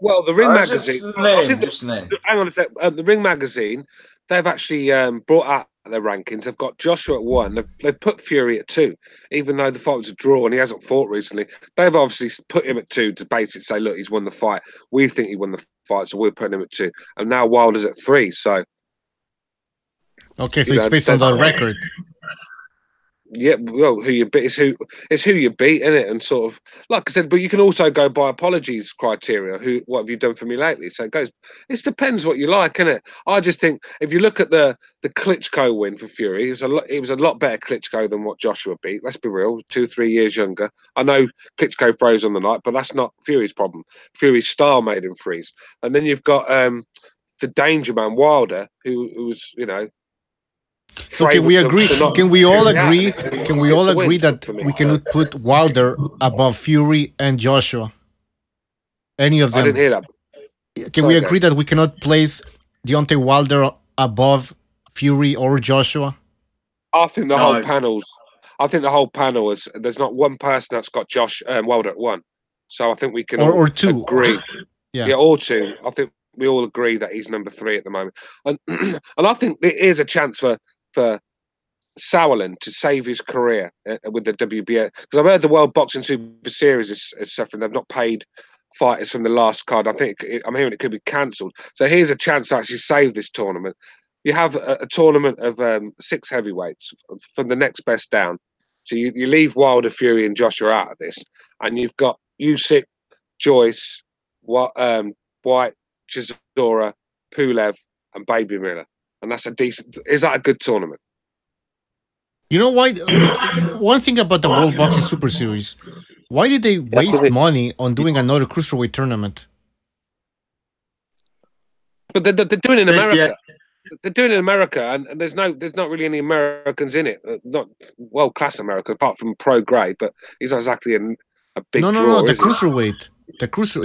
Well, the Ring magazine. Just name. Hang on a sec. The Ring magazine, they've actually brought out their rankings. They've got Joshua at 1. They've put Fury at 2, even though the fight was a draw and he hasn't fought recently. They've obviously put him at 2 to basically say, look, he's won the fight. We think he won the fight, so we're putting him at 2. And now Wilder's at 3. So, okay, so it's based on the record. Yeah, well, who you beat is who you beat, isn't it? And sort of like I said, but you can also go by apologies criteria. What have you done for me lately? So it goes. It depends what you like, isn't it? I just think if you look at the Klitschko win for Fury, it was a lot better Klitschko than what Joshua beat. Let's be real, 2-3 years younger. I know Klitschko froze on the night, but that's not Fury's problem. Fury's style made him freeze. And then you've got the Danger Man Wilder, who was So can we agree? Can we all agree? Can we all agree that we cannot put Wilder above Fury and Joshua? Any of them? I didn't hear that. Can we agree that we cannot place Deontay Wilder above Fury or Joshua? I think the whole panel's. I think the whole panel is. There's not one person that's got Wilder at one. So I think we can or two agree. Yeah, or two. I think we all agree that he's number 3 at the moment, and and I think there is a chance for Sauerland to save his career with the WBA, because I've heard the World Boxing Super Series is suffering. They've not paid fighters from the last card. I'm hearing it could be cancelled. So here's a chance to actually save this tournament. You have a tournament of 6 heavyweights from the next best down. So you leave Wilder, Fury, and Joshua out of this, and you've got Usyk, Joyce, White, Chisora, Pulev, and Baby Miller. And that's a decent. Is that a good tournament? You know why? One thing about the World Boxing Super Series, why did they waste money on doing another cruiserweight tournament? But they're doing it in America. They're doing it in America, and there's not really any Americans in it. Not world class America, apart from Pro Grade. But he's not exactly a big draw. No. The cruiserweight.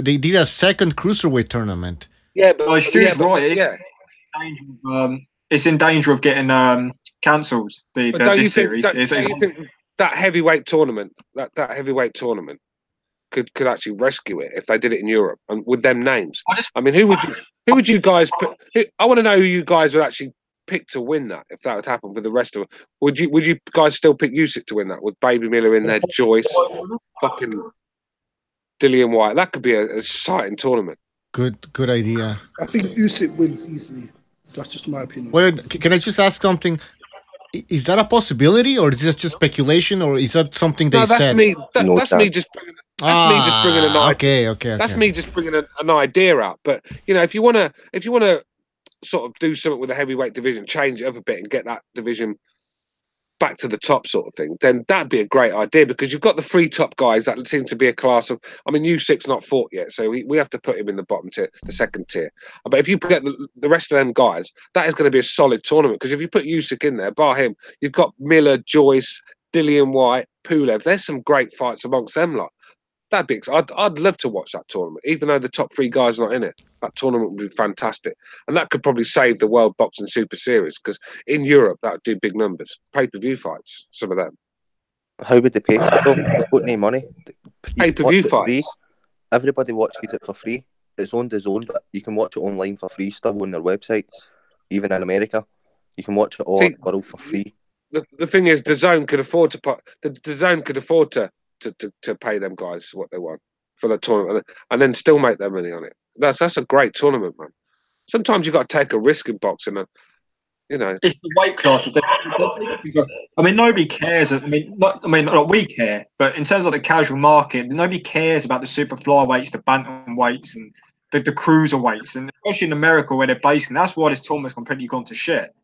They did a second cruiserweight tournament. Yeah, but it's in danger of getting cancelled. This series. Don't you think that heavyweight tournament, that heavyweight tournament, could actually rescue it if they did it in Europe and with them names? I mean, who would you guys put? I want to know who you guys would actually pick to win that if that would happen with the rest of them. Would you guys still pick Usyk to win that with Baby Miller in there, Joyce, fucking Dillian White? That could be a exciting tournament. Good idea. I think Usyk wins easily. That's just my opinion. Well, can I just ask something? Is that a possibility, or is this just speculation, or is that something they said? That's me just bringing an idea. Okay. That's me just bringing an idea out. But if you want to sort of do something with the heavyweight division, change it up a bit, and get that division back to the top, sort of thing, then that'd be a great idea, because you've got the 3 top guys that seem to be a class of. I mean, Usyk's not fought yet, so we have to put him in the bottom tier, the second tier. But if you get the rest of them guys, that is going to be a solid tournament, because if you put Usyk in there, bar him, you've got Miller, Joyce, Dillian White, Pulev. There's some great fights amongst them lot. That'd be. I'd love to watch that tournament, even though the top 3 guys are not in it. That tournament would be fantastic, and that could probably save the World Boxing Super Series, because in Europe that would do big numbers, pay-per-view fights, some of them. How would they pay for it though? They've got no money. Pay-per-view fights. Everybody watches it for free. It's on the Zone, but you can watch it online for free still on their website. Even in America, you can watch it all over the world for free. The thing is, the Zone could afford to put the Zone could afford to pay them guys what they want for the tournament, and then still make their money on it. That's a great tournament, man. Sometimes you got to take a risk in boxing, and it's the weight class. I mean, nobody cares. I mean, we care, but in terms of the casual market, nobody cares about the super flyweights, the bantamweights, and the cruiserweights, and especially in America where they're based. And that's why this tournament's completely gone to shit.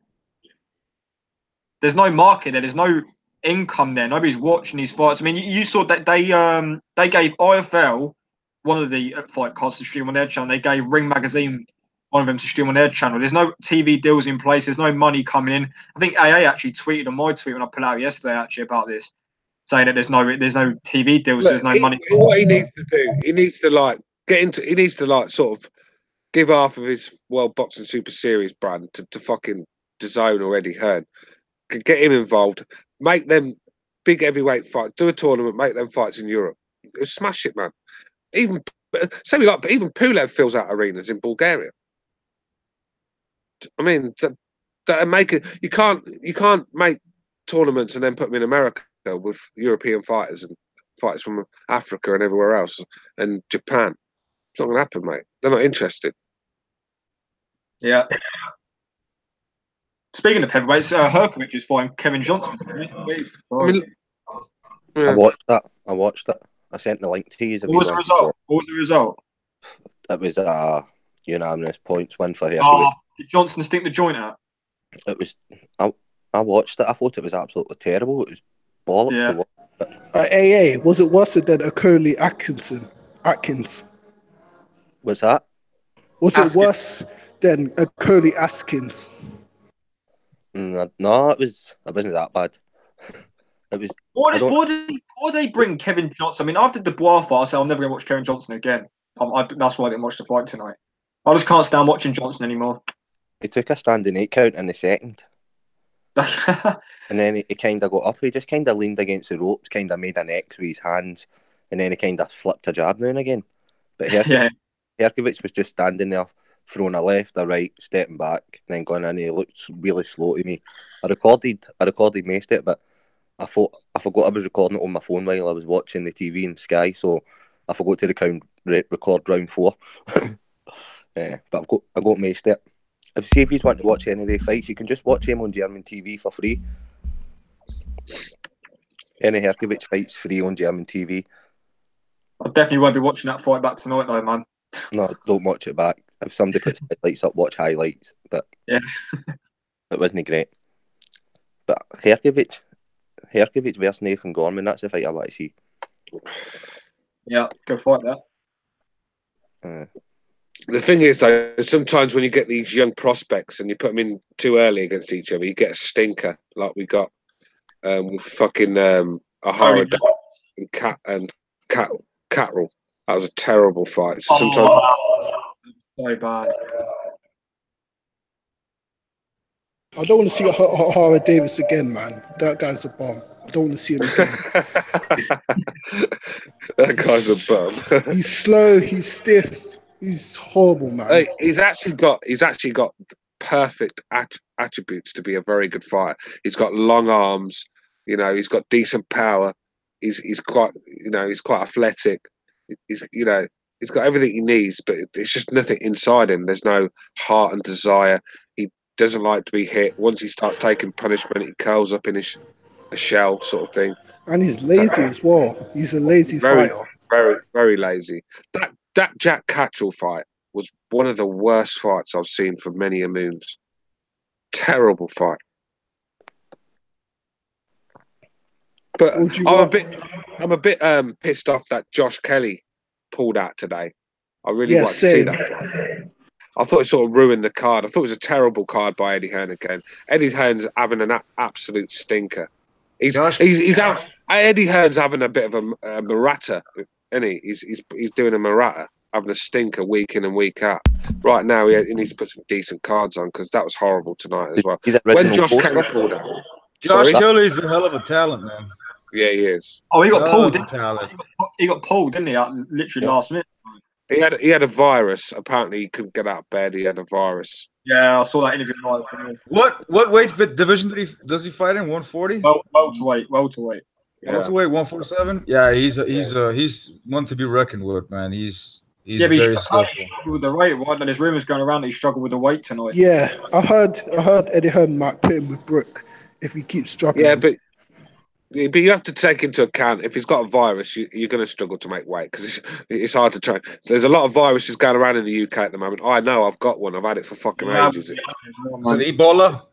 There's no market there. There's no income there. Nobody's watching these fights. I mean, you saw that they gave IFL one of the fight cards to stream on their channel. They gave Ring Magazine one of them to stream on their channel. There's no TV deals in place. There's no money coming in. I think AA actually tweeted on my tweet when I put out yesterday actually about this, saying that there's no TV deals. Look, there's no money. What he needs to do, he needs to sort of give half of his World Boxing Super Series brand to fucking DAZN or Eddie Hearn. Get him involved. Make them big heavyweight fights. Do a tournament. Make them fights in Europe. Smash it, man. Even Pulev fills out arenas in Bulgaria. I mean, that make it. You can't make tournaments and then put them in America with European fighters and fighters from Africa and everywhere else and Japan. It's not going to happen, mate. They're not interested. Yeah. Speaking of heavyweights, Herkovich is fighting Kevin Johnson. I mean, I watched that. I sent the link to you. What was the result? What was the result? It was a unanimous points win for Herkovich. Oh, did Johnson stick the joint out? It was. I watched it. I thought it was absolutely terrible. It was bollocks to watch. AA, was it worse than a Curly Atkins? What's that? Was it worse than a Curly Atkins? No, it wasn't that bad. It was. Why did they bring Kevin Johnson? I mean, after the Dubois fight, I said I'm never going to watch Kevin Johnson again. That's why I didn't watch the fight tonight. I just can't stand watching Johnson anymore. He took a standing 8 count in the second. And then he kind of got up. He just kind of leaned against the ropes, kind of made an X with his hands, and then he kind of flipped a jab now and again. But Herkovich was just standing there, throwing a left, a right, stepping back, and then going in. He looked really slow to me. I recorded most it, but I forgot I was recording it on my phone while I was watching the TV in Sky, so I forgot to record round 4. But I got most it. If you want to watch any of the fights, you can just watch them on German TV for free. Any Herkovich fights free on German TV. I definitely won't be watching that fight back tonight, though, man. No, don't watch it back. If somebody puts highlights up, watch highlights. But yeah, it wasn't great. But Herkovich versus Nathan Gorman, that's the fight I want to see. Yeah, go fight that. The thing is, though, sometimes when you get these young prospects and you put them in too early against each other, you get a stinker like we got with fucking Ahara and Catterall. That was a terrible fight. So sometimes so bad. I don't want to see Ahara Davis again, man. That guy's a bomb. I don't want to see him again. That guy's a bum. He's slow. He's stiff. He's horrible, man. Hey, he's actually got perfect attributes to be a very good fighter. He's got long arms, he's got decent power. He's quite athletic. He's got everything he needs, but it's just nothing inside him. There's no heart and desire. He doesn't like to be hit. Once he starts taking punishment, he curls up in a shell sort of thing. And he's lazy as well. He's a lazy fighter. Very, very lazy. That Jack Catterall fight was one of the worst fights I've seen for many a moons. Terrible fight. But I'm a bit pissed off that Josh Kelly pulled out today. I really want to see that fight. I thought it sort of ruined the card. I thought it was a terrible card by Eddie Hearn again. Eddie Hearn's having an absolute stinker. He's out. Eddie Hearn's having a bit of a Murata, isn't he? He's doing a Murata, having a stinker week in and week out. Right now, he needs to put some decent cards on because that was horrible tonight as well. When Josh Kelly pulled out, Josh Kelly's a hell of a talent, man. Yeah, he is. Oh, he got pulled, didn't he? He got pulled, didn't he? Literally last minute. He had a virus. Apparently, he couldn't get out of bed. He had a virus. Yeah, I saw that interview. What weight division does he fight in? 140? Welterweight. Yeah. Welterweight, 147. Yeah, he's one to be reckoned with, man. He's very skillful. He struggled with the weight, right? And there's rumors going around that he struggled with the weight tonight. Yeah, I heard Eddie Hearn might put him with Brook if he keeps struggling. Yeah, but you have to take into account if he's got a virus, you're going to struggle to make weight because it's hard to train. There's a lot of viruses going around in the UK at the moment. I know I've got one. I've had it for fucking ages. Is it Ebola?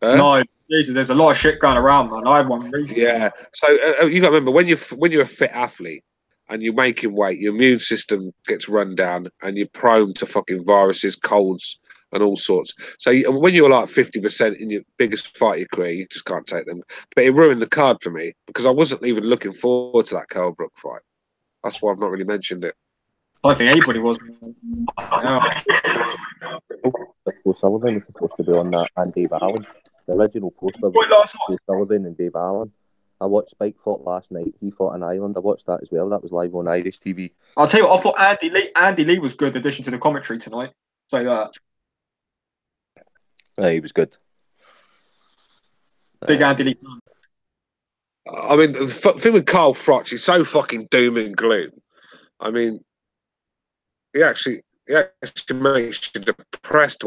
No, Jesus, there's a lot of shit going around, man. I had one recently. Yeah. So you got to remember when you're a fit athlete and you're making weight, your immune system gets run down and you're prone to fucking viruses, colds, and all sorts. So when you're like 50% in your biggest fight of your career, you just can't take them. But it ruined the card for me because I wasn't even looking forward to that Kell Brook fight. That's why I've not really mentioned it. I don't think anybody was. Sullivan was supposed to be on that and Dave Allen. The original poster was Sullivan and Dave Allen. I watched Spike fought last night. He fought in Ireland. I watched that as well. That was live on Irish TV. I'll tell you what, I thought Andy Lee was good addition to the commentary tonight. Say that. Yeah, he was good. Big Andy Lee. I mean, the thing with Carl Froch, he's so fucking doom and gloom. I mean, he actually makes you depressed.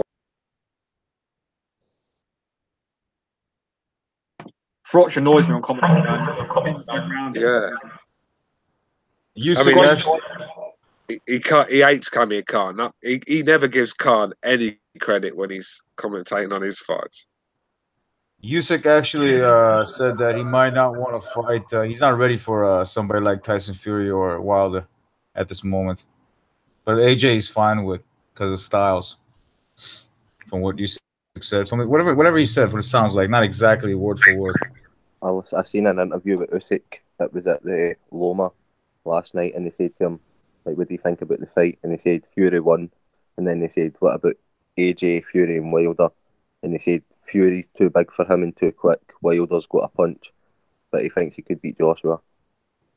Frotch annoys me on commentary. Yeah. Usyk he can't. He hates Amir Khan. He never gives Khan any credit when he's commentating on his fights. Usyk actually said that he might not want to fight. He's not ready for somebody like Tyson Fury or Wilder at this moment. But AJ is fine with because of styles. From what Usyk said, from whatever he said, what it sounds like, not exactly word for word. I seen an interview with Usyk that was at the Loma last night, and they said to him, like, what do you think about the fight? And he said Fury won, and then they said, what about AJ, Fury, and Wilder? And he said Fury's too big for him and too quick. Wilder's got a punch, but he thinks he could beat Joshua.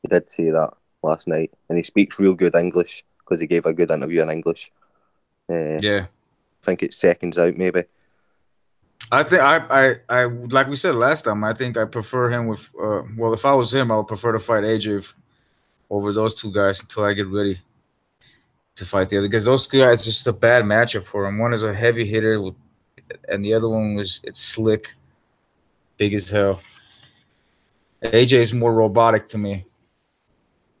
He did say that last night, and he speaks real good English because he gave a good interview in English. Yeah, I think it's seconds out, maybe. I think I like we said last time. I think I prefer him with. Well, if I was him, I would prefer to fight AJ over those two guys until I get ready to fight the other. Because those two guys, just a bad matchup for him. One is a heavy hitter, and the other one it's slick, big as hell. AJ is more robotic to me.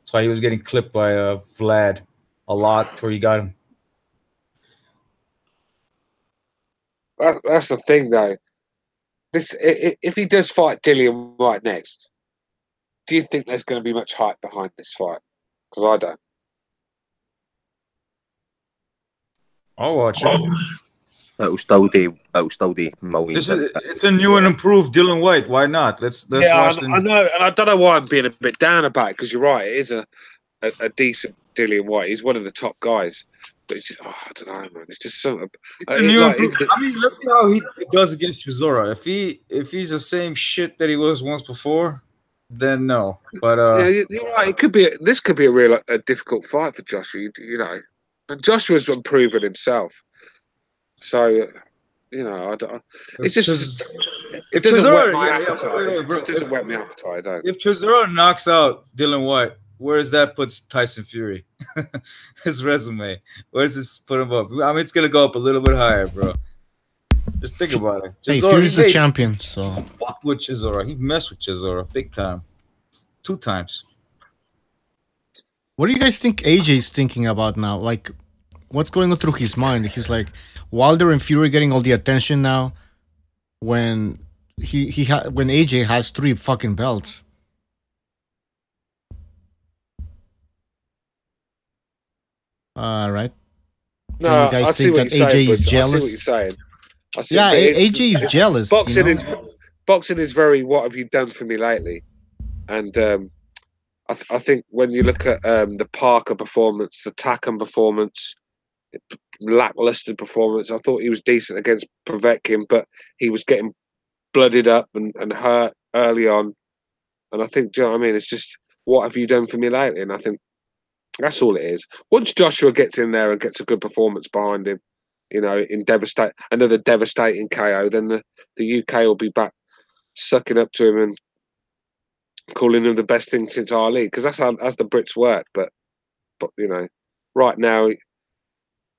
That's why he was getting clipped by Vlad a lot before he got him. That's the thing, though. If he does fight Gillon right next, do you think there's going to be much hype behind this fight? Because I don't. I'll watch it. It'll still be millions. It's a new and improved Dylan White. Why not? Let's watch. I know, and I don't know why I'm being a bit down about it. Because you're right, it is a decent Dylan White. He's one of the top guys. But it's just, I don't know, man. It's just something. I mean, let's see how he does against Chisora. If he's the same shit that he was once before, then no. But yeah, you're right. This could be a difficult fight for Joshua. You know, and Joshua's proven himself. So you know, it doesn't whet my appetite. It doesn't whet my appetite. If Chisora knocks out Dylan White, where does that put Tyson Fury? His resume. Where does this put him up? I mean, it's gonna go up a little bit higher, bro. Just think about it. Hey, Fury's the champion, so fuck with Chisora. He messed with Chisora big time, 2 times. What do you guys think AJ's thinking about now? Like, what's going on through his mind? He's like, Wilder and Fury getting all the attention now, when when AJ has 3 fucking belts. Right. No, you guys I think that AJ is jealous? I see what you're saying. Yeah, AJ is jealous. Boxing is very. What have you done for me lately? And I think when you look at the Parker performance, the Takam performance, lackluster performance, I thought he was decent against Povetkin, but he was getting blooded up and hurt early on. And I think, do you know what I mean? It's just, what have you done for me lately? And I think that's all it is. Once Joshua gets in there and gets a good performance behind him, you know, in another devastating KO, then the UK will be back sucking up to him and calling him the best thing since Ali, because that's how the Brits work. But you know, right now,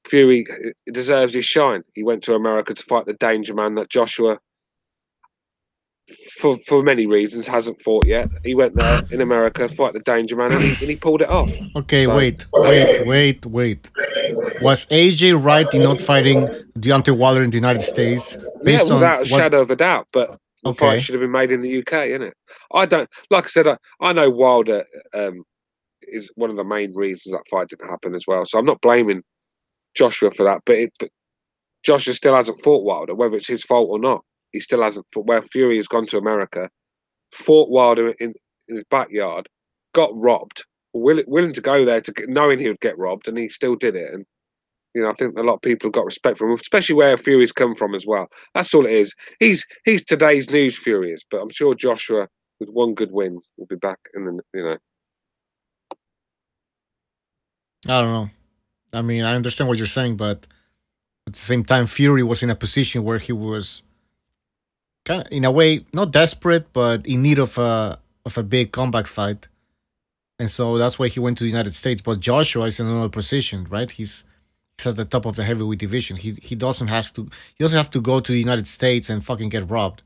Fury deserves his shine. He went to America to fight the danger man that Joshua, for many reasons, hasn't fought yet. He went there in America, fight the danger man, and he pulled it off. Okay, so, wait. Was AJ right in not fighting Deontay Wilder in the United States? Based without a shadow of a doubt, but the fight should have been made in the UK, innit? I don't, like I said, I know Wilder is one of the main reasons that fight didn't happen as well. So I'm not blaming Joshua for that, but Joshua still hasn't fought Wilder, whether it's his fault or not. He still hasn't fought. Where Fury has gone to America, fought Wilder in his backyard, got robbed, willing to go there knowing he would get robbed, and he still did it. And you know, I think a lot of people have got respect for him, especially where Fury's come from as well. That's all it is. He's today's news, Fury is, but I'm sure Joshua, with one good win, will be back. And then, you know, I don't know. I mean, I understand what you're saying, but at the same time, Fury was in a position where he was kind of, in a way, not desperate, but in need of a big comeback fight, and so that's why he went to the United States. But Joshua is in another position, right? He's at the top of the heavyweight division. He doesn't have to. He doesn't have to go to the United States and fucking get robbed.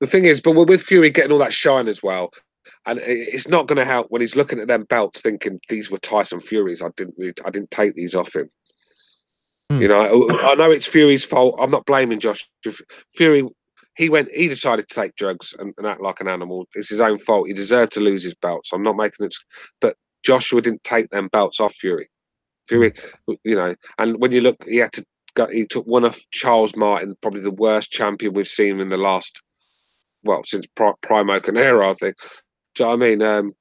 The thing is, but with Fury getting all that shine as well, and it's not going to help when he's looking at them belts, thinking these were Tyson Fury's. I didn't take these off him. You know, I know it's Fury's fault. I'm not blaming Josh. Fury, he decided to take drugs and act like an animal. It's his own fault. He deserved to lose his belts. I'm not making it, but Joshua didn't take them belts off Fury. Fury, you know, and when you look, he took one off Charles Martin, probably the worst champion we've seen in the last, well, since Primo Canero, I think. Do you know what I mean?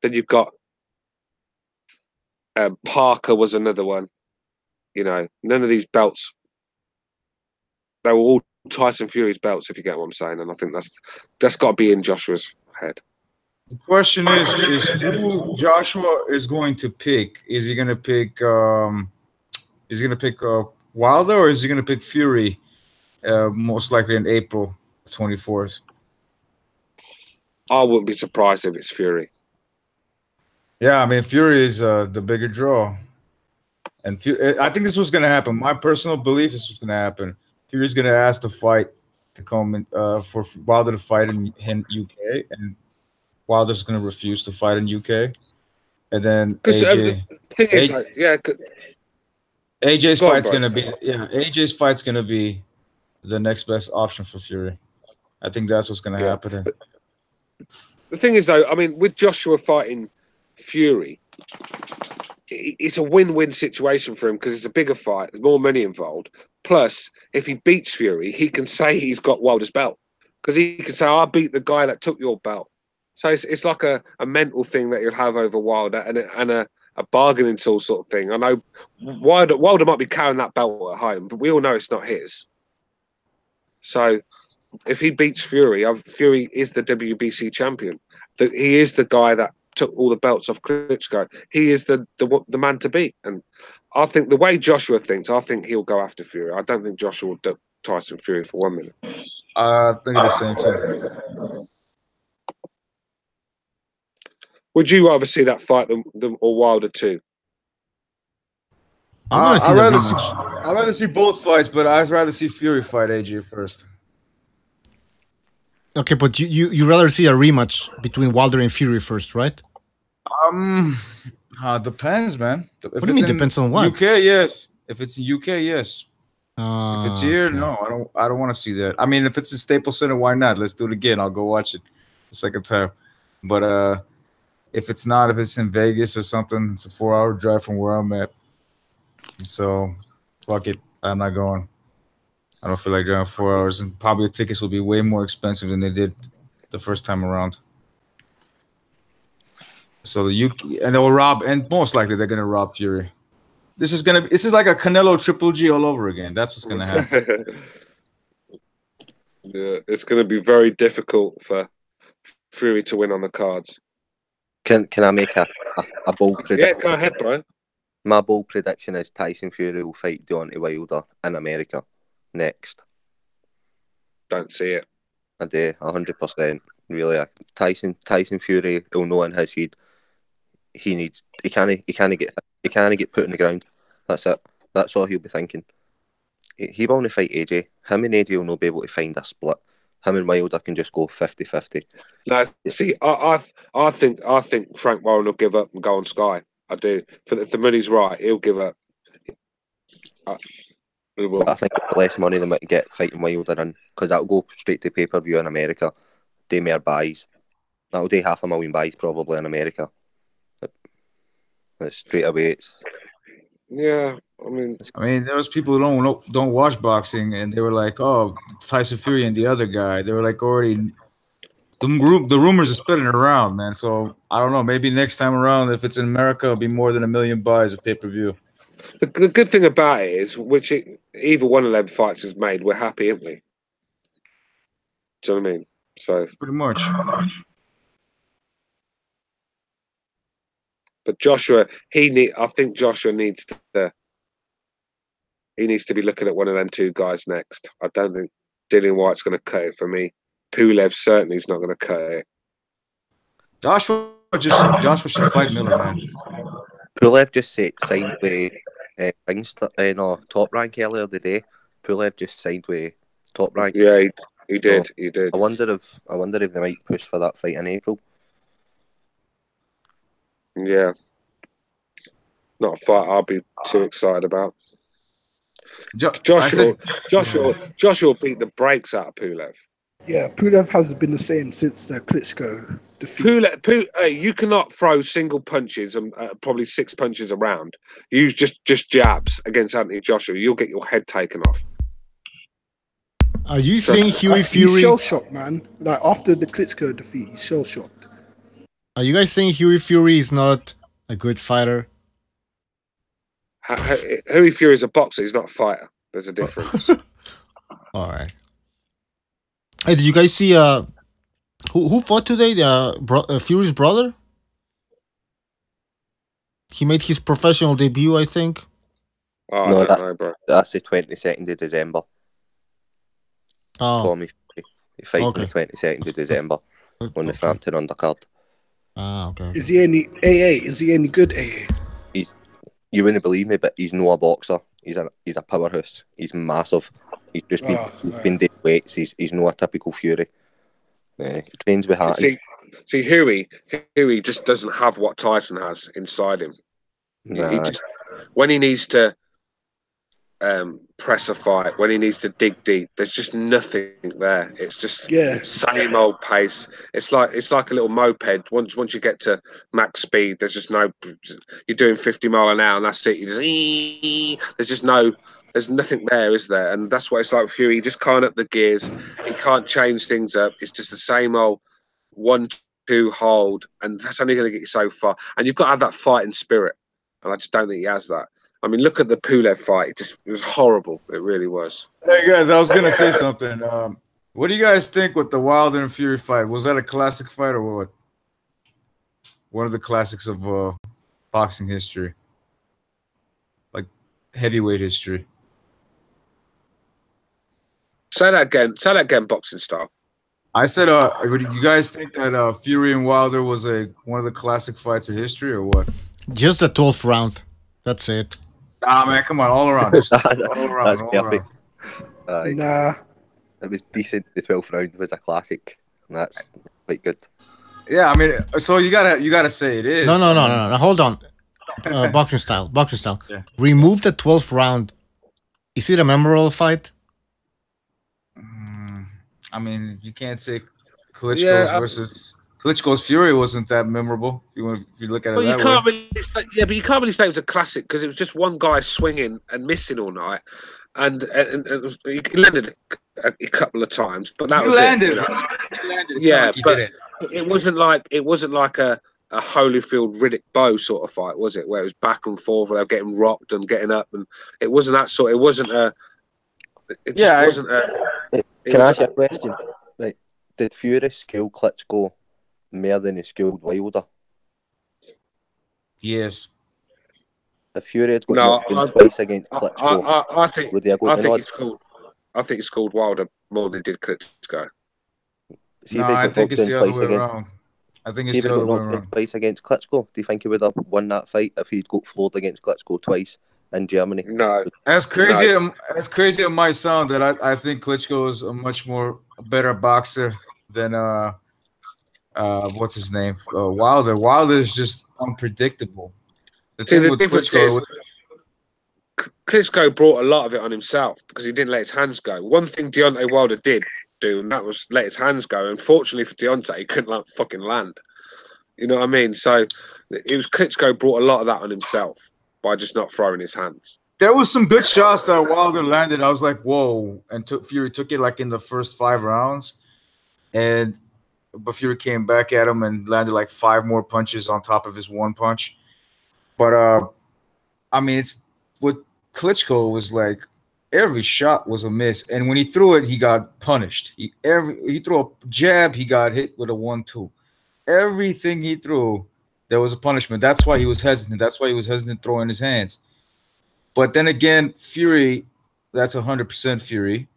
Then you've got Parker was another one. You know, none of these belts, they were all Tyson Fury's belts, if you get what I'm saying. And I think that's got to be in Joshua's head. The question is who Joshua is going to pick. Is he going to pick Wilder, or is he going to pick Fury? Most likely in April 24th. I wouldn't be surprised if it's Fury. Yeah, I mean, Fury is the bigger draw. And I think this was going to happen. My personal belief, this was going to happen. Fury's going to ask the fight to come in, for Wilder to fight in UK, and Wilder's going to refuse to fight in UK. And then AJ's fight's going to be AJ's fight's going to be the next best option for Fury. I think that's what's going to happen. The thing is, though, I mean, with Joshua fighting Fury, it's a win-win situation for him because it's a bigger fight, there's more money involved. Plus, if he beats Fury, he can say he's got Wilder's belt because he can say, "I beat the guy that took your belt." So it's like a mental thing that you'll have over Wilder and a bargaining tool sort of thing. I know Wilder might be carrying that belt at home, but we all know it's not his. So if he beats Fury, Fury is the WBC champion. He is the guy that took all the belts off Klitschko. He is the man to beat. And I think the way Joshua thinks, I think he'll go after Fury. I don't think Joshua will do Tyson Fury for 1 minute. I think the same thing. Would you rather see that fight than or Wilder 2? I'd rather see both fights, but I'd rather see Fury fight AJ first. Okay, but you rather see a rematch between Wilder and Fury first, right? Depends, man. What do you mean depends on what? UK, yes. If it's in UK, yes. If it's here, okay. No, I don't want to see that. I mean, if it's in Staples Center, why not? Let's do it again. I'll go watch it the second time. But if it's not, if it's in Vegas or something, it's a 4-hour drive from where I'm at. So, fuck it. I'm not going. I don't feel like driving 4 hours, and probably the tickets will be way more expensive than they did the first time around. So and they'll rob, and most likely they're gonna rob Fury. This is like a Canelo Triple G all over again. That's what's gonna happen. Yeah, it's gonna be very difficult for Fury to win on the cards. Can I make a bold prediction? Yeah, go ahead, Brian. My bold prediction is Tyson Fury will fight Deontay Wilder in America next. Don't see it. I do, 100%. Really, Tyson Fury will know in his head he can't get put in the ground. That's it. That's all he'll be thinking. He will only fight AJ. Him and AJ will not be able to find a split. Him and Wilder can just go 50-50. No, see, I think Frank Warren will give up and go on Sky. I do. If the money's right, he'll give up. I think it's less money than what you get fighting Wilder in, because that'll go straight to pay-per-view in America. Do more buys. That'll do 500,000 buys probably in America. It's straight away. Yeah, I mean, there was people who don't watch boxing, and they were like, "Oh, Tyson Fury and the other guy." They were like already. The rumors are spreading around, man. So I don't know. Maybe next time around, if it's in America, it'll be more than 1 million buys of pay-per-view. The good thing about it is, either one of them fights is made, we're happy, aren't we? Do you know what I mean? So pretty much. But Joshua, I think Joshua needs to be looking at one of them two guys next. I don't think Dillian White's going to cut it for me. Pulev certainly is not going to cut it. Joshua should fight Miller, man. Pulev just signed with Top Rank earlier today. Pulev just signed with Top Rank. Yeah, He did. He did. I wonder if they might push for that fight in April. Yeah. Not a fight I'll be too excited about. Joshua beat the brakes out of Pulev. Yeah, Pulev hasn't been the same since the Klitschko defeat. You cannot throw single punches and probably 6 punches around. Use just jabs against Anthony Joshua. You'll get your head taken off. Are you saying Huey Fury? He's shell-shocked, man. Like, after the Klitschko defeat, he's shell-shocked. Are you guys saying Huey Fury is not a good fighter? Huey Fury is a boxer. He's not a fighter. There's a difference. All right. Hey, did you guys see who fought today? Fury's brother. He made his professional debut, I think. Oh, no, I don't know, bro. That's the 22nd of December. Oh. Tommy, he fights on the 22nd of December on the Frampton undercard. Ah, okay. Is he any AA? Is he any good AA? You wouldn't believe me, but he's not a boxer. He's a powerhouse. He's massive. He's just been dead weights. He's not a typical Fury. He trains with heart. See, Huey just doesn't have what Tyson has inside him. Nah. He just, when he needs to press a fight, when he needs to dig deep, there's just nothing there. It's just same old pace. It's like a little moped. Once you get to max speed, there's just no. You're doing 50 mile an hour, and that's it. You just there's nothing there, is there? And that's what it's like with Huey. He just can't up the gears. He can't change things up. It's just the same old 1-2 hold, and that's only going to get you so far. And you've got to have that fighting spirit, and I just don't think he has that. I mean, look at the Pulev fight. It was horrible. It really was. Hey, guys, I was going to say something. What do you guys think with the Wilder and Fury fight? Was that a classic fight or what? One of the classics of boxing history. Like heavyweight history. Say that again. Say that again, boxing style. I said, do you guys think that Fury and Wilder was one of the classic fights of history or what? Just the 12th round. That's it. Nah, man, come on, all around. That's perfect. Nah. It was decent. The 12th round was a classic. And that's quite good. Yeah, I mean, so you gotta say it is. No. Hold on. Boxing style. Yeah. Remove the 12th round. Is it a memorable fight? I mean, you can't say Klitschko's versus Klitschko's Fury wasn't that memorable. If you look at it that way. But you can't really say it was a classic because it was just one guy swinging and missing all night, and he landed a couple of times, but that was landed. It. You know? He landed. Yeah, but it wasn't like a Holyfield Riddick Bowe sort of fight, was it? Where it was back and forth, where they were getting rocked and getting up, and it wasn't that sort. It wasn't a. It just wasn't a. Can I ask you a question? Right, did Fury school Klitschko more than he schooled Wilder? Yes. If Fury had got twice against Klitschko, I think he schooled Wilder more than he did Klitschko. I think it's the other way around. I think it's the other way around. Twice against Klitschko. Do you think he would have won that fight if he'd got floored against Klitschko twice in Germany? No. As crazy as it might sound, that I think Klitschko is a much more better boxer than what's his name? Wilder. Wilder is just unpredictable. The difference is Klitschko brought a lot of it on himself because he didn't let his hands go. One thing Deontay Wilder did do, and that was let his hands go. Unfortunately for Deontay, he couldn't fucking land. You know what I mean? So it was Klitschko brought a lot of that on himself by just not throwing his hands. There was some good shots that Wilder landed. I was like, whoa. And Fury took it like in the first 5 rounds. But Fury came back at him and landed like 5 more punches on top of his 1 punch. But, I mean, what Klitschko was like, every shot was a miss. And when he threw it, he got punished. He threw a jab, he got hit with a 1-2. Everything he threw, there was a punishment. That's why he was hesitant. That's why he was hesitant throwing his hands. But then again, Fury, that's 100% Fury.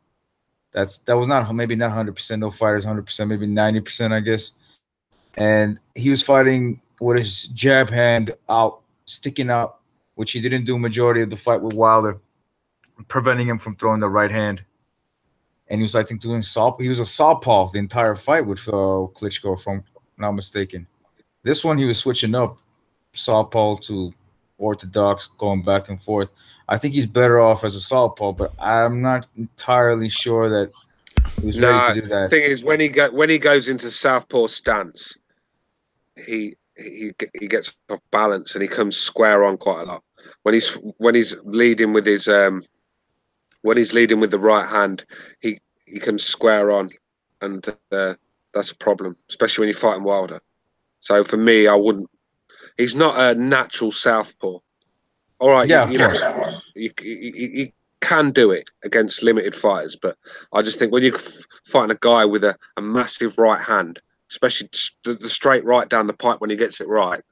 That was maybe not 100%. No fighters 100%, maybe 90%, I guess. And he was fighting with his jab hand out, sticking out, which he didn't do majority of the fight with Wilder, preventing him from throwing the right hand. and he was, I think, doing he was a southpaw the entire fight with Klitschko, if I'm not mistaken. This one he was switching up southpaw to orthodox, going back and forth. I think he's better off as a southpaw, but I'm not entirely sure that he was ready to do that. The thing is, when he goes into southpaw stance, he gets off balance and he comes square on quite a lot. When he's leading with his with the right hand, he comes square on, and that's a problem, especially when you're fighting Wilder. So for me, I wouldn't. He's not a natural southpaw. All right, yeah, you can do it against limited fighters, but I just think when you're fighting a guy with a massive right hand, especially the straight right down the pipe when he gets it right,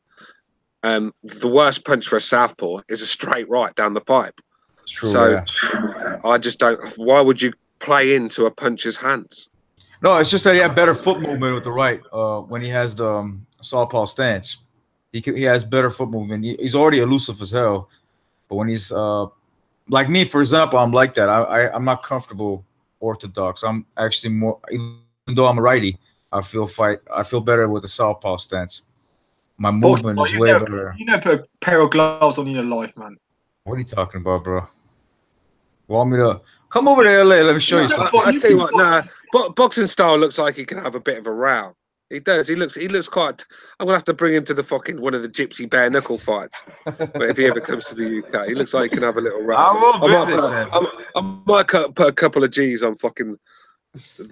the worst punch for a southpaw is a straight right down the pipe. True, so yeah. I just don't. Why would you play into a puncher's hands? No, it's just that he had better foot movement with the right when he has the southpaw stance. He has better foot movement. He's already elusive as hell, but when he's like me, for example, I'm like that. I'm not comfortable orthodox. I'm actually more, even though I'm a righty, I feel better with the southpaw stance. My movement is way better. You never put a pair of gloves on in your life, man. What are you talking about, bro? Want me to come over to LA? Let me show you something. I tell you what, boxing style looks like he can have a bit of a row. He does. He looks quite. I'm gonna have to bring him to the fucking one of the gypsy bare knuckle fights. But if he ever comes to the UK, he looks like he can have a little row. I might put a couple of G's on fucking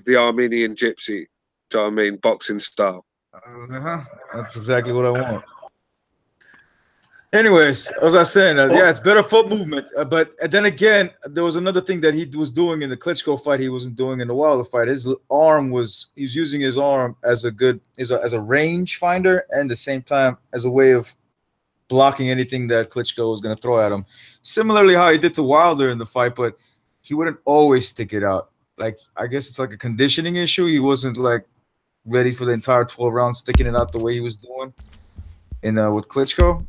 the Armenian gypsy. Do you know what I mean? Boxing style. That's exactly what I want. Anyways, as I was saying, yeah, it's better foot movement. But then again, there was another thing that he was doing in the Klitschko fight he wasn't doing in the Wilder fight. He was using his arm as a range finder, and at the same time as a way of blocking anything that Klitschko was going to throw at him. Similarly, how he did to Wilder in the fight, but he wouldn't always stick it out. Like, I guess it's like a conditioning issue. He wasn't like ready for the entire 12 rounds, sticking it out the way he was doing in with Klitschko.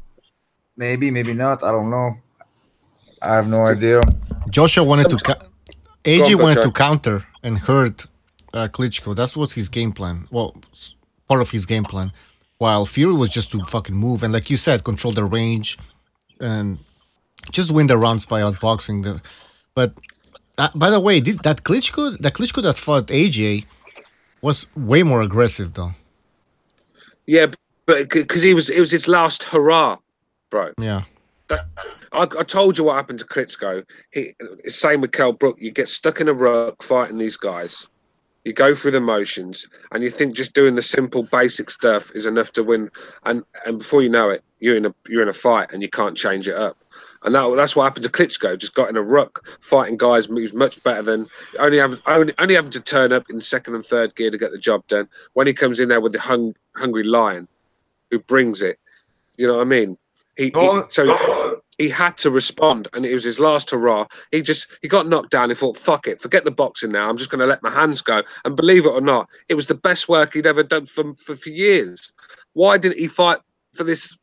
Maybe, maybe not. I don't know. I have no idea. Joshua wanted AJ wanted to counter and hurt Klitschko. That was his game plan. Well, part of his game plan. While Fury was just to fucking move and, like you said, control the range and just win the rounds by outboxing. But by the way, that Klitschko that fought AJ was way more aggressive, though. Yeah, but because it was his last hurrah. Bro, yeah, I told you what happened to Klitschko. Same with Kell, Brook. You get stuck in a rut fighting these guys. You go through the motions, and you think just doing the simple, basic stuff is enough to win. And before you know it, you're in a fight, and you can't change it up. And that's what happened to Klitschko. Just got in a ruck fighting guys who's much better than only having to turn up in second and third gear to get the job done. When he comes in there with the hungry lion, who brings it, you know what I mean? So he had to respond, and it was his last hurrah. He got knocked down. He thought, "Fuck it, forget the boxing now. I'm just going to let my hands go." And believe it or not, it was the best work he'd ever done for years. Why didn't he fight for this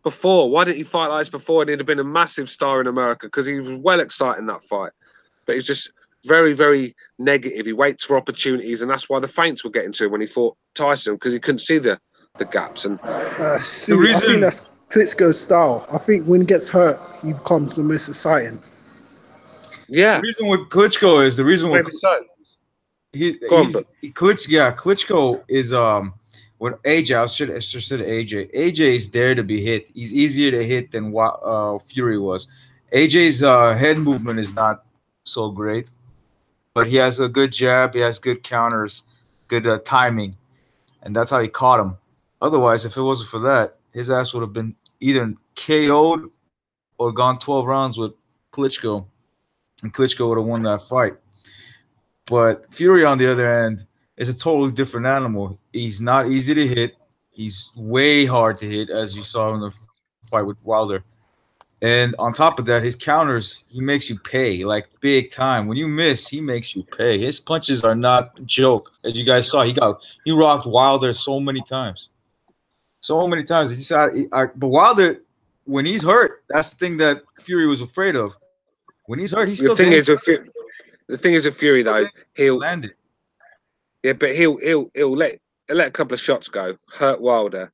before? Why didn't he fight like this before? And he'd have been a massive star in America because he was well excited in that fight. But he's just very, very negative. He waits for opportunities, and that's why the feints were getting to him when he fought Tyson, because he couldn't see the gaps. And I think that's Klitschko's style. I think when he gets hurt, he becomes the most exciting. Yeah. The reason with Klitschko is Klitschko is when AJ. I should have said AJ. AJ is there to be hit. He's easier to hit than what Fury was. AJ's head movement is not so great, but he has a good jab. He has good counters, good timing, and that's how he caught him. Otherwise, if it wasn't for that, his ass would have been either KO'd or gone 12 rounds with Klitschko, and Klitschko would have won that fight. But Fury, on the other end, is a totally different animal. He's not easy to hit. He's way hard to hit, as you saw in the fight with Wilder. And on top of that, his counters, he makes you pay, like big time. When you miss, he makes you pay. His punches are not a joke. As you guys saw, he rocked Wilder so many times. So many times. But Wilder, when he's hurt, that's the thing that Fury was afraid of. When he's hurt, he's still. The thing is, The thing is with Fury though, he'll land it. Yeah, but he'll let a couple of shots go, hurt Wilder,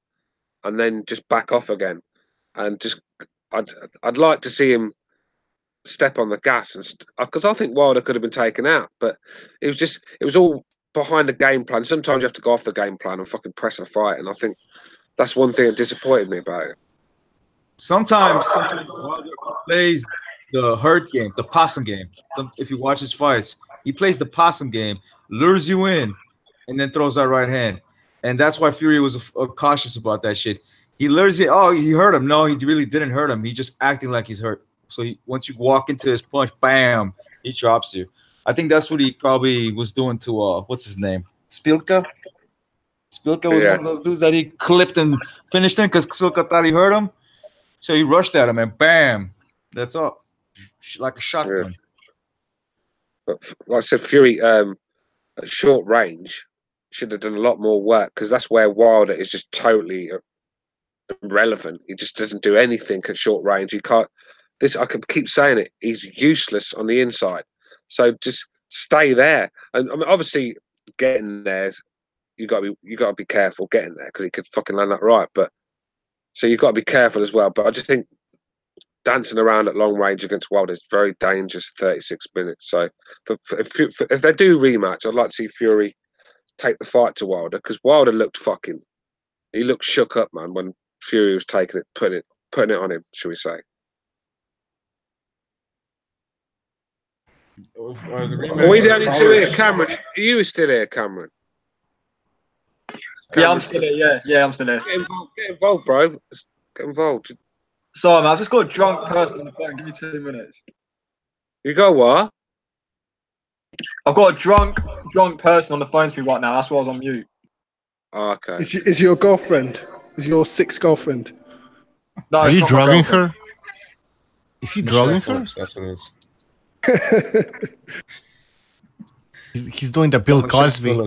and then just back off again. And just I'd like to see him step on the gas and because I think Wilder could have been taken out, but it was all behind the game plan. Sometimes you have to go off the game plan and fucking press a fight, and I think that's one thing that disappointed me about it. Sometimes Wilder plays the hurt game, the possum game. If you watch his fights, he plays the possum game, lures you in, and then throws that right hand. And that's why Fury was cautious about that shit. He lures you. Oh, he hurt him. No, he really didn't hurt him. He just acting like he's hurt. So once you walk into his punch, bam, he drops you. I think that's what he probably was doing to what's his name, Spilka. Spilka was one of those dudes that he clipped and finished him because Spilka thought he hurt him. So he rushed at him and bam, that's all, like a shotgun. But like I said, Fury at short range should have done a lot more work, because that's where Wilder is just totally irrelevant. He just doesn't do anything at short range. You can't. I could keep saying it. He's useless on the inside. So just stay there. And I mean, obviously, getting there, you got to be careful getting there, because he could fucking land that right. But so you've got to be careful as well. But I just think dancing around at long range against Wilder is very dangerous. 36 minutes. So if they do rematch, I'd like to see Fury take the fight to Wilder, because Wilder looked he looked shook up, man, when Fury was taking it, putting it on him, shall we say? Are we the only two here, Cameron? Are you still here, Cameron? Yeah, I'm still here. Yeah, I'm still here. Get involved, bro. Get involved. Sorry, man, I've just got a drunk person on the phone. Give me 2 minutes. You got what? I've got a drunk person on the phone to me right now. That's why I was on mute. Oh, okay. Is your girlfriend? Is your sixth girlfriend? No, are you drugging her? Is he drugging her? That's what it is. He's doing the Bill Cosby.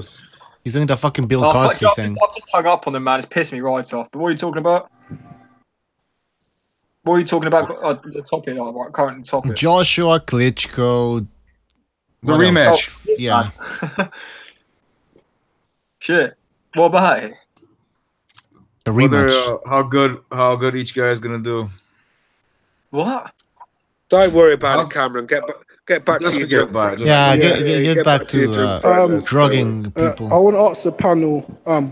He's doing the fucking Bill Cosby thing. I've just hung up on him, man. It's pissed me right off. But what are you talking about? What are you talking about? The topic, current topic. Joshua Klitschko. The rematch. Oh, yeah. Shit. What about it? The rematch. How good each guy is gonna do. What? Don't worry about it, Cameron. Get back to your drug. Get back to drugging people. I want to ask the panel,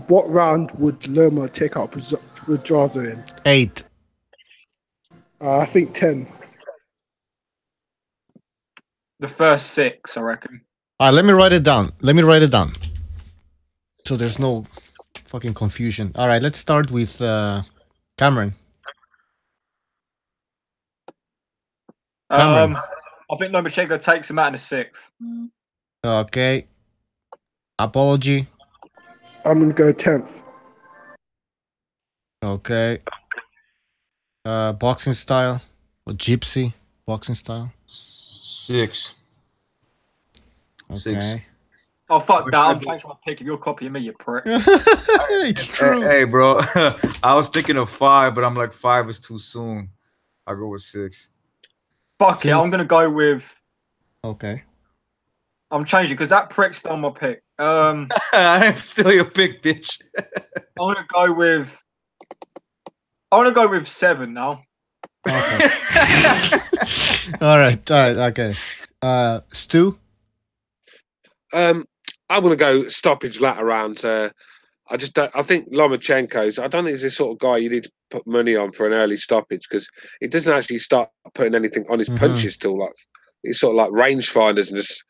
what round would Loma take out Pedraza in? 8. I think 10. The first 6, I reckon. All right, let me write it down. So there's no fucking confusion. All right, let's start with Cameron. I think Lomachenko takes him out in the 6th. Okay. Apology. I'm gonna go 10th. Okay. Boxing style or gypsy boxing style. 6. Okay. 6. Oh fuck that! I'm changing my pick. If you're copying me, you prick. It's true. Hey, bro. I was thinking of 5, but I'm like 5 is too soon. I'll go with 6. Fuck it, I'm gonna go with. Okay. I'm changing because that prick stole my pick. I'm still your pick, bitch. I'm gonna go with 7 now. Okay. all right. Okay. Stu. I'm gonna go stoppage latter round. I think Lomachenko's. I don't think he's the sort of guy you need to put money on for an early stoppage, because he doesn't actually start putting anything on his punches till like he's sort of like rangefinders and just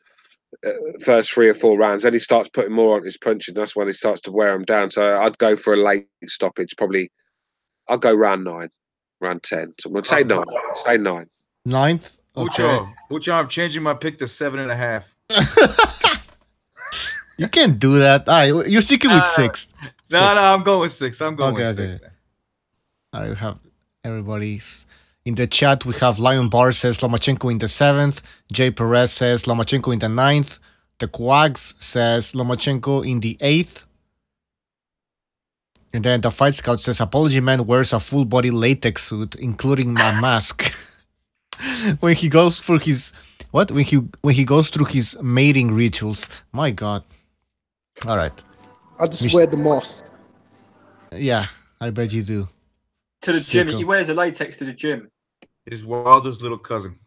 first 3 or 4 rounds. Then he starts putting more on his punches, and that's when he starts to wear them down. So I'd go for a late stoppage. Probably, I'll go round 9, round 10. So we'll say 9. Say 9. 9th. Okay. Ucho, I'm changing my pick to 7.5. You can't do that. All right, you're sticking with 6. No, I'm going with 6. I'm going with 6. Okay. All right, we have everybody's in the chat. We have Lion Bar says Lomachenko in the 7th. Jay Perez says Lomachenko in the 9th. The Quags says Lomachenko in the 8th. And then the Fight Scout says Apology Man wears a full body latex suit, including my mask. When he goes for his What? When he goes through his mating rituals. My God. All right. I just wear the mask. Yeah, I bet you do. To the gym. He wears a latex to the gym. His Wilder's little cousin.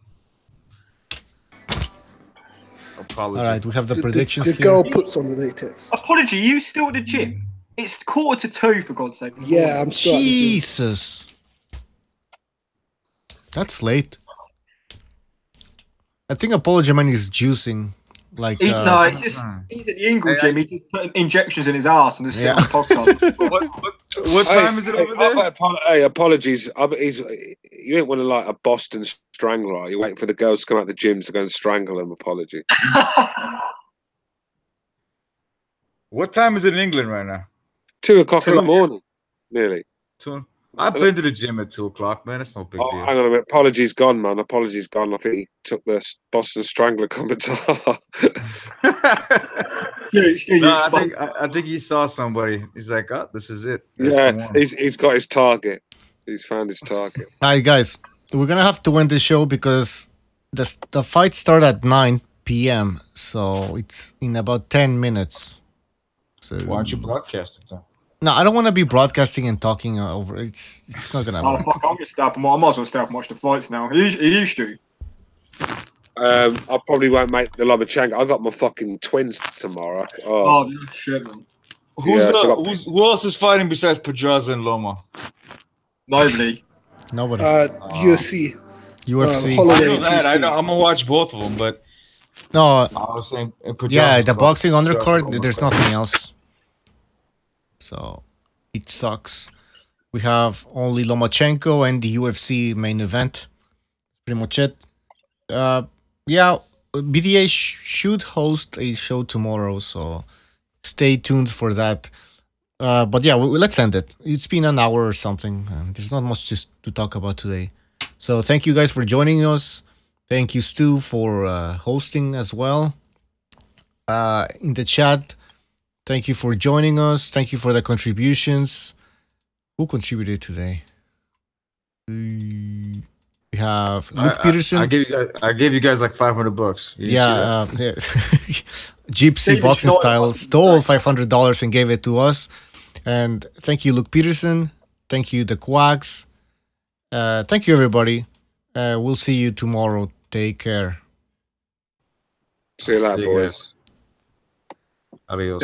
Apology. All right, we have the predictions the here. girl puts on the latex. Apology, you still at the gym? It's 1:45 for God's sake. Yeah, I'm still Jesus. That's late. I think Apology Man is juicing. Like no, it's just he's at the Ingle gym. He's just putting injections in his ass and just sitting on the podcast. What time is it over there? Hey, apologies. You ain't want to like a Boston strangler. Are you waiting for the girls to come out the gyms to go and strangle them? Apology. What time is it in England right now? 2 o'clock in the morning, nearly. I've been to the gym at 2 o'clock, man. It's no big deal. Hang on a minute. Apology's gone, man. Apology's gone. I think he took the Boston Strangler commentator. I think he saw somebody. He's like, oh, this is it. That's he's got his target. He's found his target. All right, guys. We're going to have to end the show because the fight started at 9 p.m. So it's in about 10 minutes. So why don't you broadcast it then? No, I don't want to be broadcasting and talking over. It's not gonna work. Fuck, I'm gonna stay up. I might as well stay up and watch the fights now. He used to. I probably won't make the Lomachenko. I got my fucking twins tomorrow. Oh shit, man. Who else is fighting besides Pedraza and Loma? Nobody. UFC. UFC. I know that. I know. I'm gonna watch both of them, but no. I was saying, yeah, the boxing undercard. There's nothing else. So it sucks. We have only Lomachenko and the UFC main event. Pretty much it. Yeah, BDA should host a show tomorrow, so stay tuned for that. But yeah, let's end it. It's been an hour or something, and there's not much to talk about today. So thank you guys for joining us. Thank you, Stu, for hosting as well. In the chat, thank you for joining us. Thank you for the contributions. Who contributed today? We have Luke Peterson. I gave you guys like $500. Yeah, Gypsy Boxing Style stole $500 and gave it to us. And thank you, Luke Peterson. Thank you, the Quacks. Thank you, everybody. We'll see you tomorrow. Take care. See you later, boys. Adios.